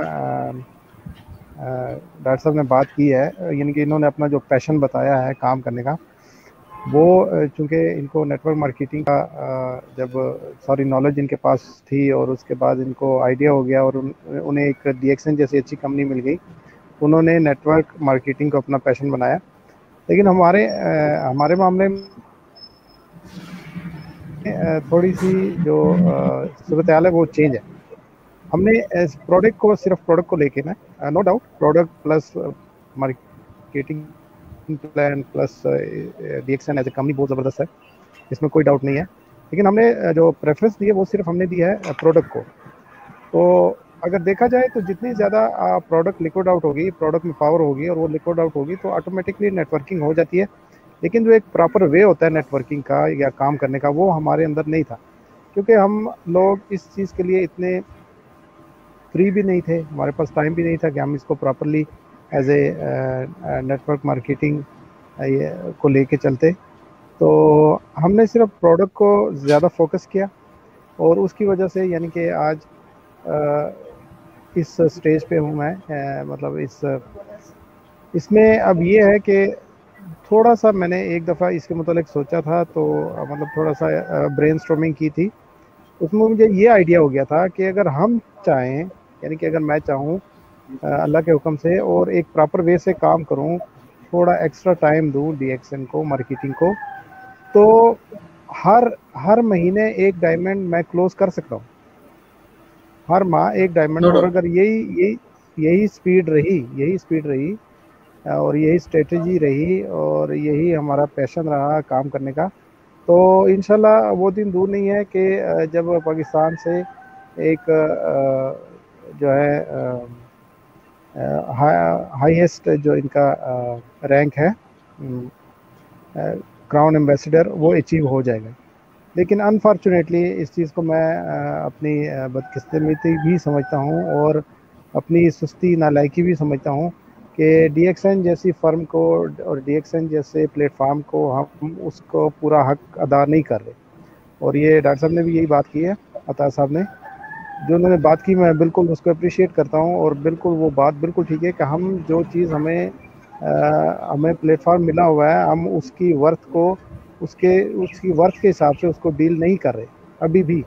ڈاکٹر صاحب نے بات کی ہے, یعنی کہ انہوں نے اپنا جو پیشن بتایا ہے کام کرنے کا, وہ چونکہ ان کو نیٹ ورک مارکیٹنگ کا جب ساری نالج ان کے پاس تھی, اور اس کے بعد ان کو آئیڈیا ہو گیا اور انہیں ایک ڈی ایکسن جیسی اچھی کمپنی مل گئی, انہوں نے نیٹ ورک مارکیٹنگ کو اپنا پیشن بنایا. لیکن ہمارے معاملے میں تھوڑی سی جو صورتحال ہے وہ چینج ہے. ہم نے پروڈکٹ کو صرف پروڈکٹ کو لے کے نا, no doubt product plus marketing plan plus D action as a company بہت زبردست ہے, اس میں کوئی ڈاؤٹ نہیں ہے. لیکن ہم نے جو پریفرنس دی ہے وہ صرف ہم نے دی ہے پروڈکٹ کو. تو اگر دیکھا جائے تو جتنی زیادہ پروڈکٹ لیکوڈ آؤٹ ہوگی, پروڈکٹ میں پاور ہوگی اور وہ لیکوڈ آؤٹ ہوگی, تو آٹومیٹکلی نیٹ ورکنگ ہو جاتی ہے. لیکن جو ایک پراپر وے ہوتا ہے نیٹ ورکنگ کا یا کام کرنے کا, وہ ہمارے اندر نہیں تھا, کیونکہ ہم لوگ اس چیز کے لیے اتنے فری بھی نہیں تھے, ہمارے پاس ٹائم بھی نہیں تھا کہ ہم اس کو properly as a network marketing کو لے کے چلتے. تو ہم نے صرف پروڈکٹ کو زیادہ فوکس کیا, اور اس کی وجہ سے یعنی کہ آج اس سٹیج پہ ہوں میں. مطلب اس میں اب یہ ہے کہ تھوڑا سا میں نے ایک دفعہ اس کے متعلق سوچا تھا, تو مطلب تھوڑا سا برین اسٹارمنگ کی تھی. اس میں مجھے یہ آئیڈیا ہو گیا تھا کہ اگر ہم چاہیں, یعنی کہ اگر میں چاہوں اللہ کے حکم سے اور ایک پراپر وے سے کام کروں, تھوڑا ایکسٹرا ٹائم دوں ڈی ایکسن کو, مارکیٹنگ کو, تو ہر مہینے ایک ڈائمنڈ میں کلوز کر سکتا ہوں, ہر ماہ ایک ڈائمنڈ. اور اگر یہی اسپیڈ رہی اور یہی اسٹریٹجی رہی اور یہی ہمارا پیشن رہا کام کرنے کا, تو انشاءاللہ وہ دن دور نہیں ہے کہ جب پاکستان سے ایک جو ہے ہائیسٹ جو ان کا رینک ہے کراؤن ایمبیسڈر, وہ اچیو ہو جائے گا. لیکن انفارچونیٹلی اس چیز کو میں اپنی بدقسمتی بھی سمجھتا ہوں اور اپنی سستی نالائکی بھی سمجھتا ہوں کہ ڈی ایکسن جیسی فرم کو اور ڈی ایکسن جیسے پلیٹ فارم کو ہم اس کو پورا حق ادا نہیں کر رہے. اور یہ ڈاکٹر صاحب نے بھی یہی بات کی ہے, عطا صاحب نے جو انہوں نے بات کی, میں بالکل اس کو اپریشیٹ کرتا ہوں, اور بالکل وہ بات بالکل ٹھیک ہے کہ ہم جو چیز ہمیں پلیٹ فارم ملا ہوا ہے, ہم اس کی ورتھ کو اس کی ورتھ کے حساب سے اس کو ڈیل نہیں کر رہے ابھی بھی.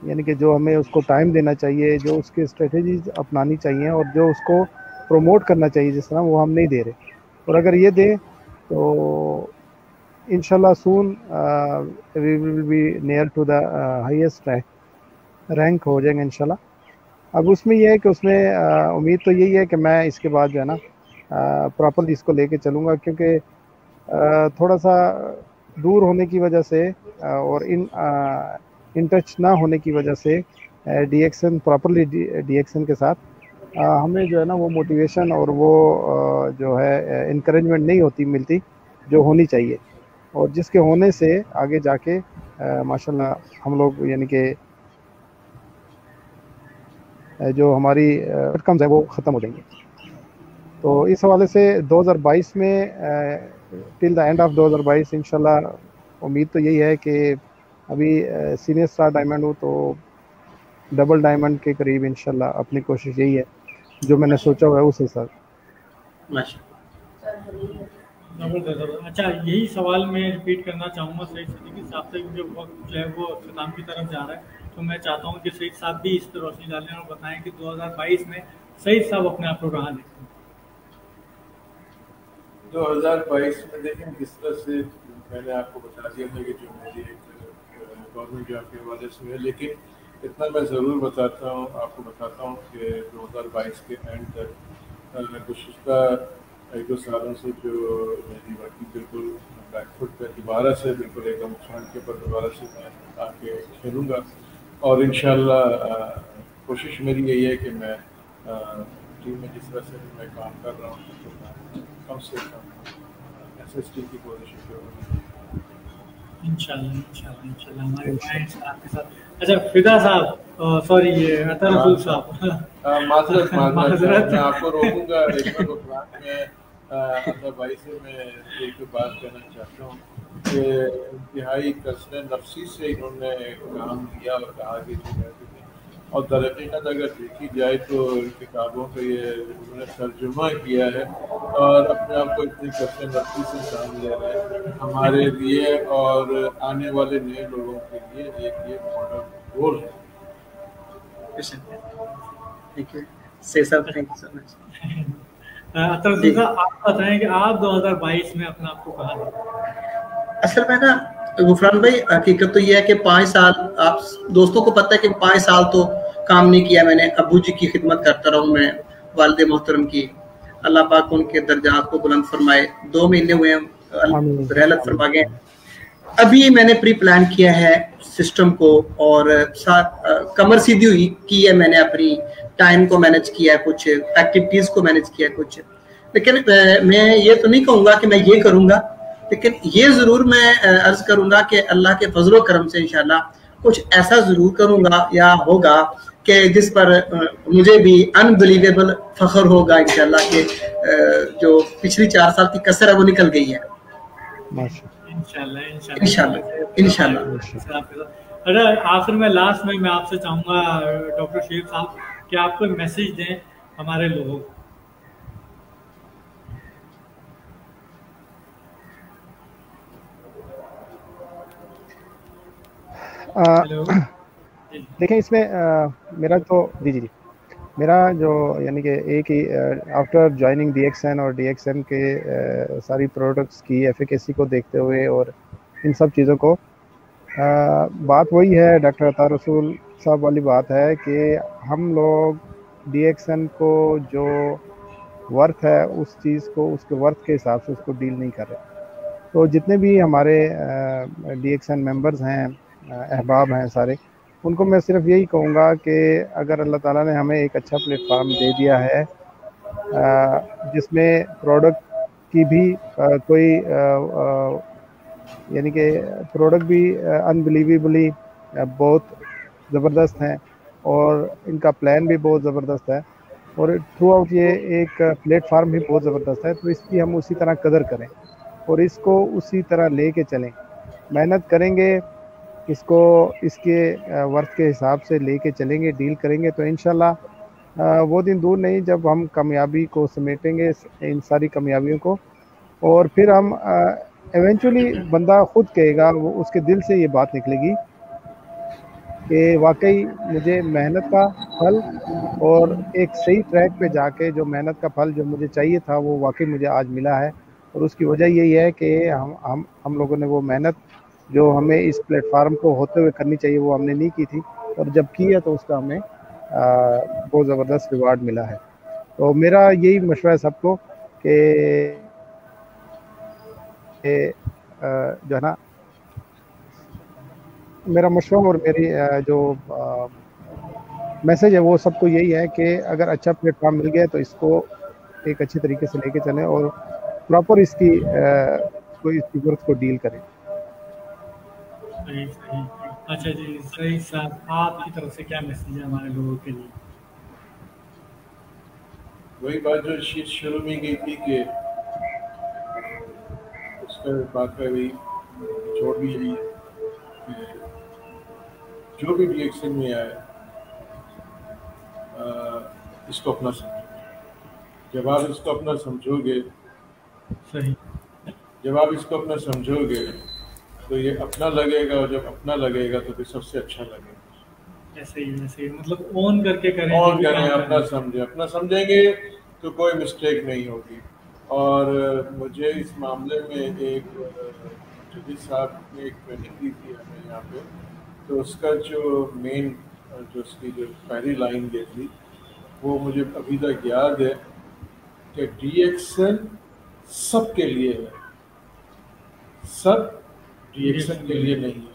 یعنی کہ جو ہمیں اس کو ٹائم دینا چاہیے, جو اس کی اسٹریٹجیز اپنانی چاہیے اور جو اس کو پروموٹ کرنا چاہیے جس طرح, وہ ہم نہیں دے رہے. اور اگر یہ دیں تو انشاءاللہ soon we will be near to the highest rank ہو جائیں گے انشاءاللہ. اب اس میں یہ ہے کہ اس میں امید تو یہی ہے کہ میں اس کے بعد جو ہے نا پراپرلی اس کو لے کے چلوں گا, کیونکہ تھوڑا سا دور ہونے کی وجہ سے اور ان ٹچ نہ ہونے کی وجہ سے D action properly D action کے ساتھ ہمیں جو ہے نا وہ موٹیویشن اور وہ جو ہے انکریجمنٹ نہیں ملتی جو ہونی چاہیے, اور جس کے ہونے سے آگے جا کے ماشاءاللہ ہم لوگ یعنی کہ جو ہماری آؤٹکمز ہیں وہ ختم ہو جائیں گے. تو اس حوالے سے 2022 میں ٹل دا اینڈ آف 2022 انشاءاللہ امید تو یہی ہے کہ ابھی سینئر اسٹار ڈائمنڈ ہو تو ڈبل ڈائمنڈ کے قریب انشاءاللہ اپنی کوشش یہی ہے جو میں نے سوچا ہوا ہے اس حساب. اچھا, یہی سوال میں ریپیٹ کرنا چاہوں گا سعید صدیقی صاحب سے, کیونکہ وقت جو ہے وہ اختتام کی طرف جا رہا ہے. تو میں چاہتا ہوں کہ سعید صاحب بھی اس پہ روشنی ڈالیں اور بتائیں کہ 2022 میں سعید صاحب اپنے آپ کو کہاں دیکھتے ہیں. 2022 میں دیکھیں کس طرح سے میں نے آپ کو بتا دیا تھا کہ جو میری گورنمنٹ جاب کے حوالے سے ہے, لیکن اتنا میں ضرور آپ کو بتاتا ہوں کہ 2022 کے اینڈ تک گزشتہ एक दो सालों से जो मेरी वर्किंग बिल्कुल बैकफुट पे, दोबारा से बिल्कुल एकदम फ्रंट के ऊपर दोबारा से मैं आके खेलूँगा। और इंशाल्लाह कोशिश मेरी यही है कि मैं टीम में जिस तरह से मैं काम कर रहा हूँ तो मैं कम से कम SST की पोजीशन पे हूँ। इंशाल्लाह हमारे क्लाइंट्स आपके साथ। अच्छा फिदा साहब, सॉरी ये अतर रसूल साहब, माजरत माजरत। मैं आपको रोकूंगा एक बार उपरांत में अतर भाई से मैं एक बात कहना चाहता हूँ कि इंतहाई कसर नफसी से इन्होंने काम किया और कहा कि और दरहकीकत अगर देखी जाए तो किताबों पे ये उन्होंने तर्जुमा किया है और अपने आप को इतनी कसर नफसी से काम ले रहे हैं हमारे लिए और आने वाले नए लोगों के लिए एक ये मॉडल रोल है। Thank you sir, thank you so much. Athar Rasool साहब, आप बताएं कि आप 2022 में अपना आपको कहाँ देखते? असल में ना गुफरान भाई, हकीकत तो ये है कि 5 साल, आप दोस्तों को पता है कि 5 साल तो काम नहीं किया मैंने। अबू जी की खिदमत करता रहा हूँ मैं, वालिद मोहतरम की, अल्लाह पाक उनके दर्जात को बुलंद फरमाए। 2 महीने हुए हैं रहलत फरमा गए। अभी मैंने प्री प्लान किया है सिस्टम को और साथ कमर सीधी हुई की है मैंने, अपनी टाइम को मैनेज किया है, कुछ एक्टिविटीज को मैनेज किया है कुछ। लेकिन मैं ये तो नहीं कहूँगा कि मैं ये करूँगा, लेकिन ये ज़रूर मैं अर्ज़ करूँगा कि अल्लाह के फजलो करम से इंशाल्लाह कुछ ऐसा ज़रूर करूँगा या होगा कि जिस पर मुझे भी अनबिलीवेबल फ़ख्र होगा इंशाल्लाह कि जो पिछली 4 साल की कसर है वो निकल गई है इंशाल्लाह। अरे आखिर में लास्ट में मैं आपसे चाहूँगा डॉक्टर शेख साहब कि आप कोई मैसेज दें हमारे लोगों को। देखें इसमें मेरा तो जी मेरा जो यानी कि एक ही आफ्टर ज्वाइनिंग DXN और DXN के सारी प्रोडक्ट्स की एफिकेसी को देखते हुए और इन सब चीज़ों को बात वही है डॉक्टर अतर रसूल साहब वाली बात है कि हम लोग DXN को जो वर्थ है उस चीज़ को उसके वर्थ के हिसाब से उसको डील नहीं कर रहे। तो जितने भी हमारे DXN मेंबर्स हैं, अहबाब हैं सारे, उनको मैं सिर्फ यही कहूँगा कि अगर अल्लाह ताला ने हमें एक अच्छा प्लेटफार्म दे दिया है जिसमें प्रोडक्ट की भी कोई यानी कि प्रोडक्ट भी अनबिलीवेबली बहुत ज़बरदस्त हैं और इनका प्लान भी बहुत ज़बरदस्त है और थ्रू आउट ये एक प्लेटफार्म भी बहुत ज़बरदस्त है, तो इसकी हम उसी तरह कदर करें और इसको उसी तरह ले कर चलें, मेहनत करेंगे, इसको इसके वर्थ के हिसाब से लेके चलेंगे, डील करेंगे तो इंशाल्लाह वो दिन दूर नहीं जब हम कामयाबी को समेटेंगे, इन सारी कामयाबियों को, और फिर हम इवेंचुअली बंदा खुद कहेगा, वो उसके दिल से ये बात निकलेगी कि वाकई मुझे मेहनत का फल और एक सही ट्रैक पे जाके जो मेहनत का फल जो मुझे चाहिए था वो वाकई मुझे आज मिला है। और उसकी वजह यही है कि हम लोगों ने वो मेहनत जो हमें इस प्लेटफार्म को होते हुए करनी चाहिए वो हमने नहीं की थी, और जब की है तो उसका हमें बहुत ज़बरदस्त रिवार्ड मिला है। तो मेरा यही मशवरा है सबको कि जो है ना, मेरा मशवरा और मेरी जो मैसेज है वो सबको यही है कि अगर अच्छा प्लेटफार्म मिल गया तो इसको एक अच्छे तरीके से लेके चलें और प्रॉपर इसकी ग्रोथ को डील करें। सही। अच्छा जी, सही साहब, आपकी तरफ से क्या मैसेज है हमारे लोगों के लिए? वही बात जो शुरू में गई थी कि उसका बात का भी छोड़ भी यही है, जो भी DXN में आए इसको अपना समझो। जब आप इसको अपना समझोगे, सही, जब आप इसको अपना समझोगे तो ये अपना लगेगा, और जब अपना लगेगा तो फिर सबसे अच्छा लगेगा। ऐसे ही मतलब ऑन करके करें, ऑन करें, अपना समझेंगे तो कोई मिस्टेक नहीं होगी। और मुझे इस मामले में एक जदीद साहब ने एक ट्रेनिंग दी थी हमें यहाँ पे, तो उसका जो मेन जो उसकी जो पहली लाइन दी थी वो मुझे अभी तक याद है कि DXN سب کے لیے ہے, سب ڈی ایکسن کے لیے نہیں ہے.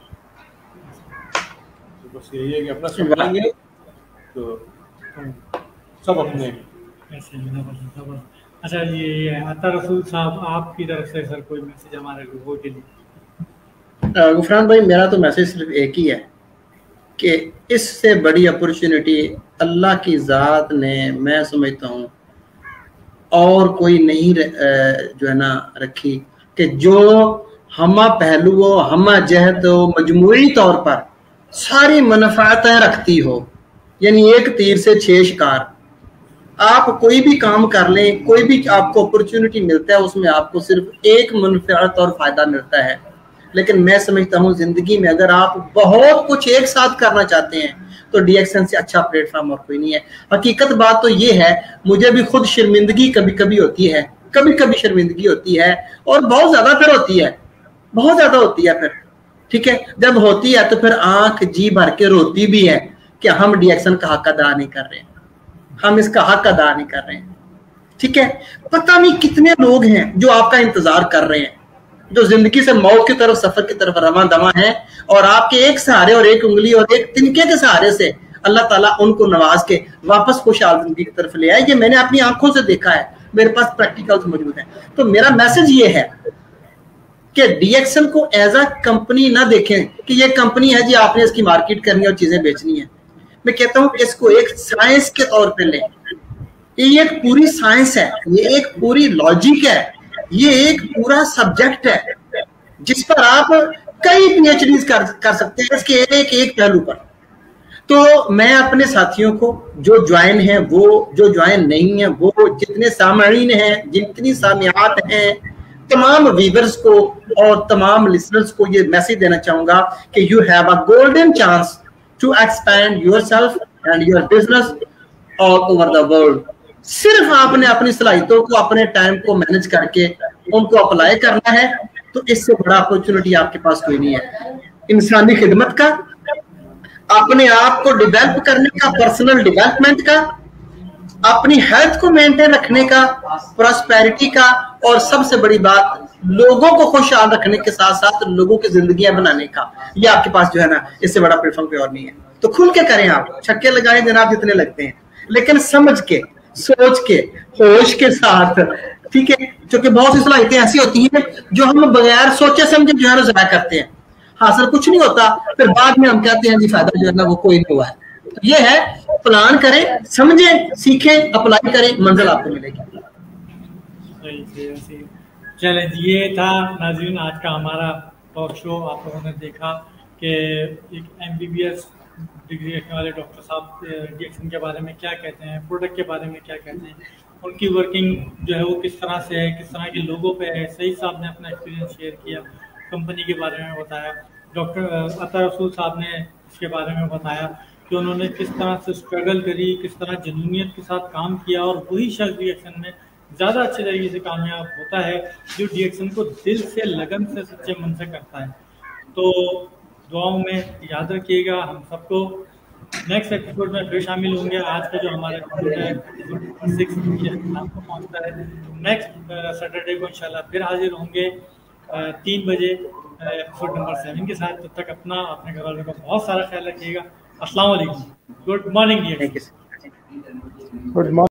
تو بس یہی ہے کہ اپنا سمجھیں گے تو سب اپنے ہیں. اچھا, یہ عطا رسول صاحب آپ کی طرف سے سر کوئی میسج ہمارے لوگوں کے لیے؟ غفران بھائی, میرا تو میسج صرف ایک ہی ہے کہ اس سے بڑی اپرچونٹی اللہ کی ذات نے, میں سمجھتا ہوں, اور کوئی نہیں جو ہے نا رکھی, کہ جو ہمہ پہلو و ہمہ جہت و مجموعی طور پر ساری منفعتیں رکھتی ہو, یعنی ایک تیر سے 6 شکار. آپ کوئی بھی کام کر لیں, کوئی بھی آپ کو اپرچونٹی ملتا ہے, اس میں آپ کو صرف ایک منفعت اور فائدہ ملتا ہے. لیکن میں سمجھتا ہوں زندگی میں اگر آپ بہت کچھ ایک ساتھ کرنا چاہتے ہیں تو ڈی ایکسن سے اچھا پلیٹ فارم اور کوئی نہیں ہے. حقیقت بات تو یہ ہے, مجھے بھی خود شرمندگی کبھی کبھی ہوتی ہے, کبھی شرمندگی ہوتی ہے, اور بہت زیادہ پھر ہوتی ہے, بہت زیادہ ہوتی ہے پھر. ٹھیک ہے, جب ہوتی ہے تو پھر آنکھ جی بھر کے روتی بھی ہے کہ ہم ڈی ایکسن کا حق ادا نہیں کر رہے ہیں, ہم اس کا حق ادا نہیں کر رہے ہیں. ٹھیک ہے, پتہ نہیں کتنے لوگ ہیں جو آپ کا انتظار کر رہے ہیں, جو زندگی سے موت کی طرف, سفر کی طرف رواں دواں ہیں, اور آپ کے ایک سہارے اور ایک انگلی اور ایک تنکے کے سہارے سے اللہ تعالیٰ ان کو نواز کے واپس خوشحال زندگی کی طرف لے آئے. یہ میں نے اپنی آنکھوں سے دیکھا ہے, میرے پاس پریکٹیکلز موجود ہیں. تو میرا میسج یہ ہے کہ ڈی ایکسن کو ایز اے کمپنی نہ دیکھیں کہ یہ کمپنی ہے جی آپ نے اس کی مارکیٹ کرنی اور چیزیں بیچنی ہیں. میں کہتا ہوں کہ اس کو ایک سائنس کے طور پہ لیں. یہ ایک پوری سائنس ہے, یہ ایک پوری لاجک ہے, یہ ایک پورا سبجیکٹ ہے جس پر آپ کئی پی ایچ ڈیز کر سکتے ہیں, اس کے ایک پہلو پر. تو میں اپنے ساتھیوں کو جو جوائن ہیں, وہ جو جوائن نہیں ہیں, وہ جتنے سامعین ہیں, جتنی سامعات ہیں, تمام ویورز کو اور تمام لسنرز کو یہ میسج دینا چاہوں گا کہ you have a golden chance to expand yourself and your business all over the world. صرف آپ نے اپنی صلاحیتوں کو, اپنے ٹائم کو مینج کر کے ان کو اپلائی کرنا ہے, تو اس سے بڑا اپرچونٹی آپ کے پاس کوئی نہیں ہے. انسانی خدمت کا, اپنے آپ کو ڈیولپ کرنے کا, پرسنل ڈیولپمنٹ کا, اپنی ہیلتھ کو مینٹین رکھنے کا, پراسپیرٹی کا, اور سب سے بڑی بات لوگوں کو خوشحال رکھنے کے ساتھ ساتھ لوگوں کی زندگیاں بنانے کا, یہ آپ کے پاس جو ہے نا اس سے بڑا پلیٹ فارم کوئی اور نہیں ہے. تو کھل کے کریں, آپ چھکے لگائیں جناب جتنے لگتے ہیں, لیکن سمجھ کے, سوچ کے, ہوش کے ساتھ. ٹھیک ہے, چونکہ بہت سی صلاحیتیں ایسی ہوتی ہیں جو ہم بغیر سوچے سمجھے جو ہے نا ضائع کرتے ہیں, حاصل کچھ نہیں ہوتا, پھر بعد میں ہم کہتے ہیں جی فائدہ جو ہے نا وہ کوئی نہیں ہوا ہے. یہ ہے, پلان کریں, سمجھیں, سیکھیں, اپلائی کریں, منزل آپ کو ملے گی. چیلنج یہ تھا ناظرین آج کا ہمارا ٹاک شو. آپ لوگوں نے دیکھا کہ ایک MBBS ڈگری رکھنے والے ڈاکٹر صاحب ڈی ایکسن کے بارے میں کیا کہتے ہیں, پروڈکٹ کے بارے میں کیا کہتے ہیں, ان کی ورکنگ جو ہے وہ کس طرح سے ہے, کس طرح کے لوگوں پہ ہے. سعید صاحب نے اپنا ایکسپیرینس شیئر کیا, کمپنی کے بارے میں بتایا. ڈاکٹر عطا رسول صاحب نے اس کے بارے میں بتایا کہ انہوں نے کس طرح سے اسٹرگل کری, کس طرح جنونیت کے ساتھ کام کیا, اور وہی شخص ڈی ایکسن میں زیادہ اچھے طریقے سے کامیاب ہوتا ہے جو ڈی ایکسن کو دل سے, لگن سے, سچے من سے کرتا ہے. تو دعاؤں میں یاد رکھیے گا. ہم سب کو نیکسٹ ایپیسوڈ میں پھر شامل ہوں گے. آج کا جو ہمارا ایپیسوڈ ہے 6 یہ آپ کو پہنچتا ہے. نیکسٹ سیٹرڈے کو انشاءاللہ پھر حاضر ہوں گے 3 بجے ایپیسوڈ نمبر 7 کے ساتھ. تب تک اپنا, اپنے گھر والوں کا بہت سارا خیال رکھیے گا. السلام علیکم. Good morning. Good morning.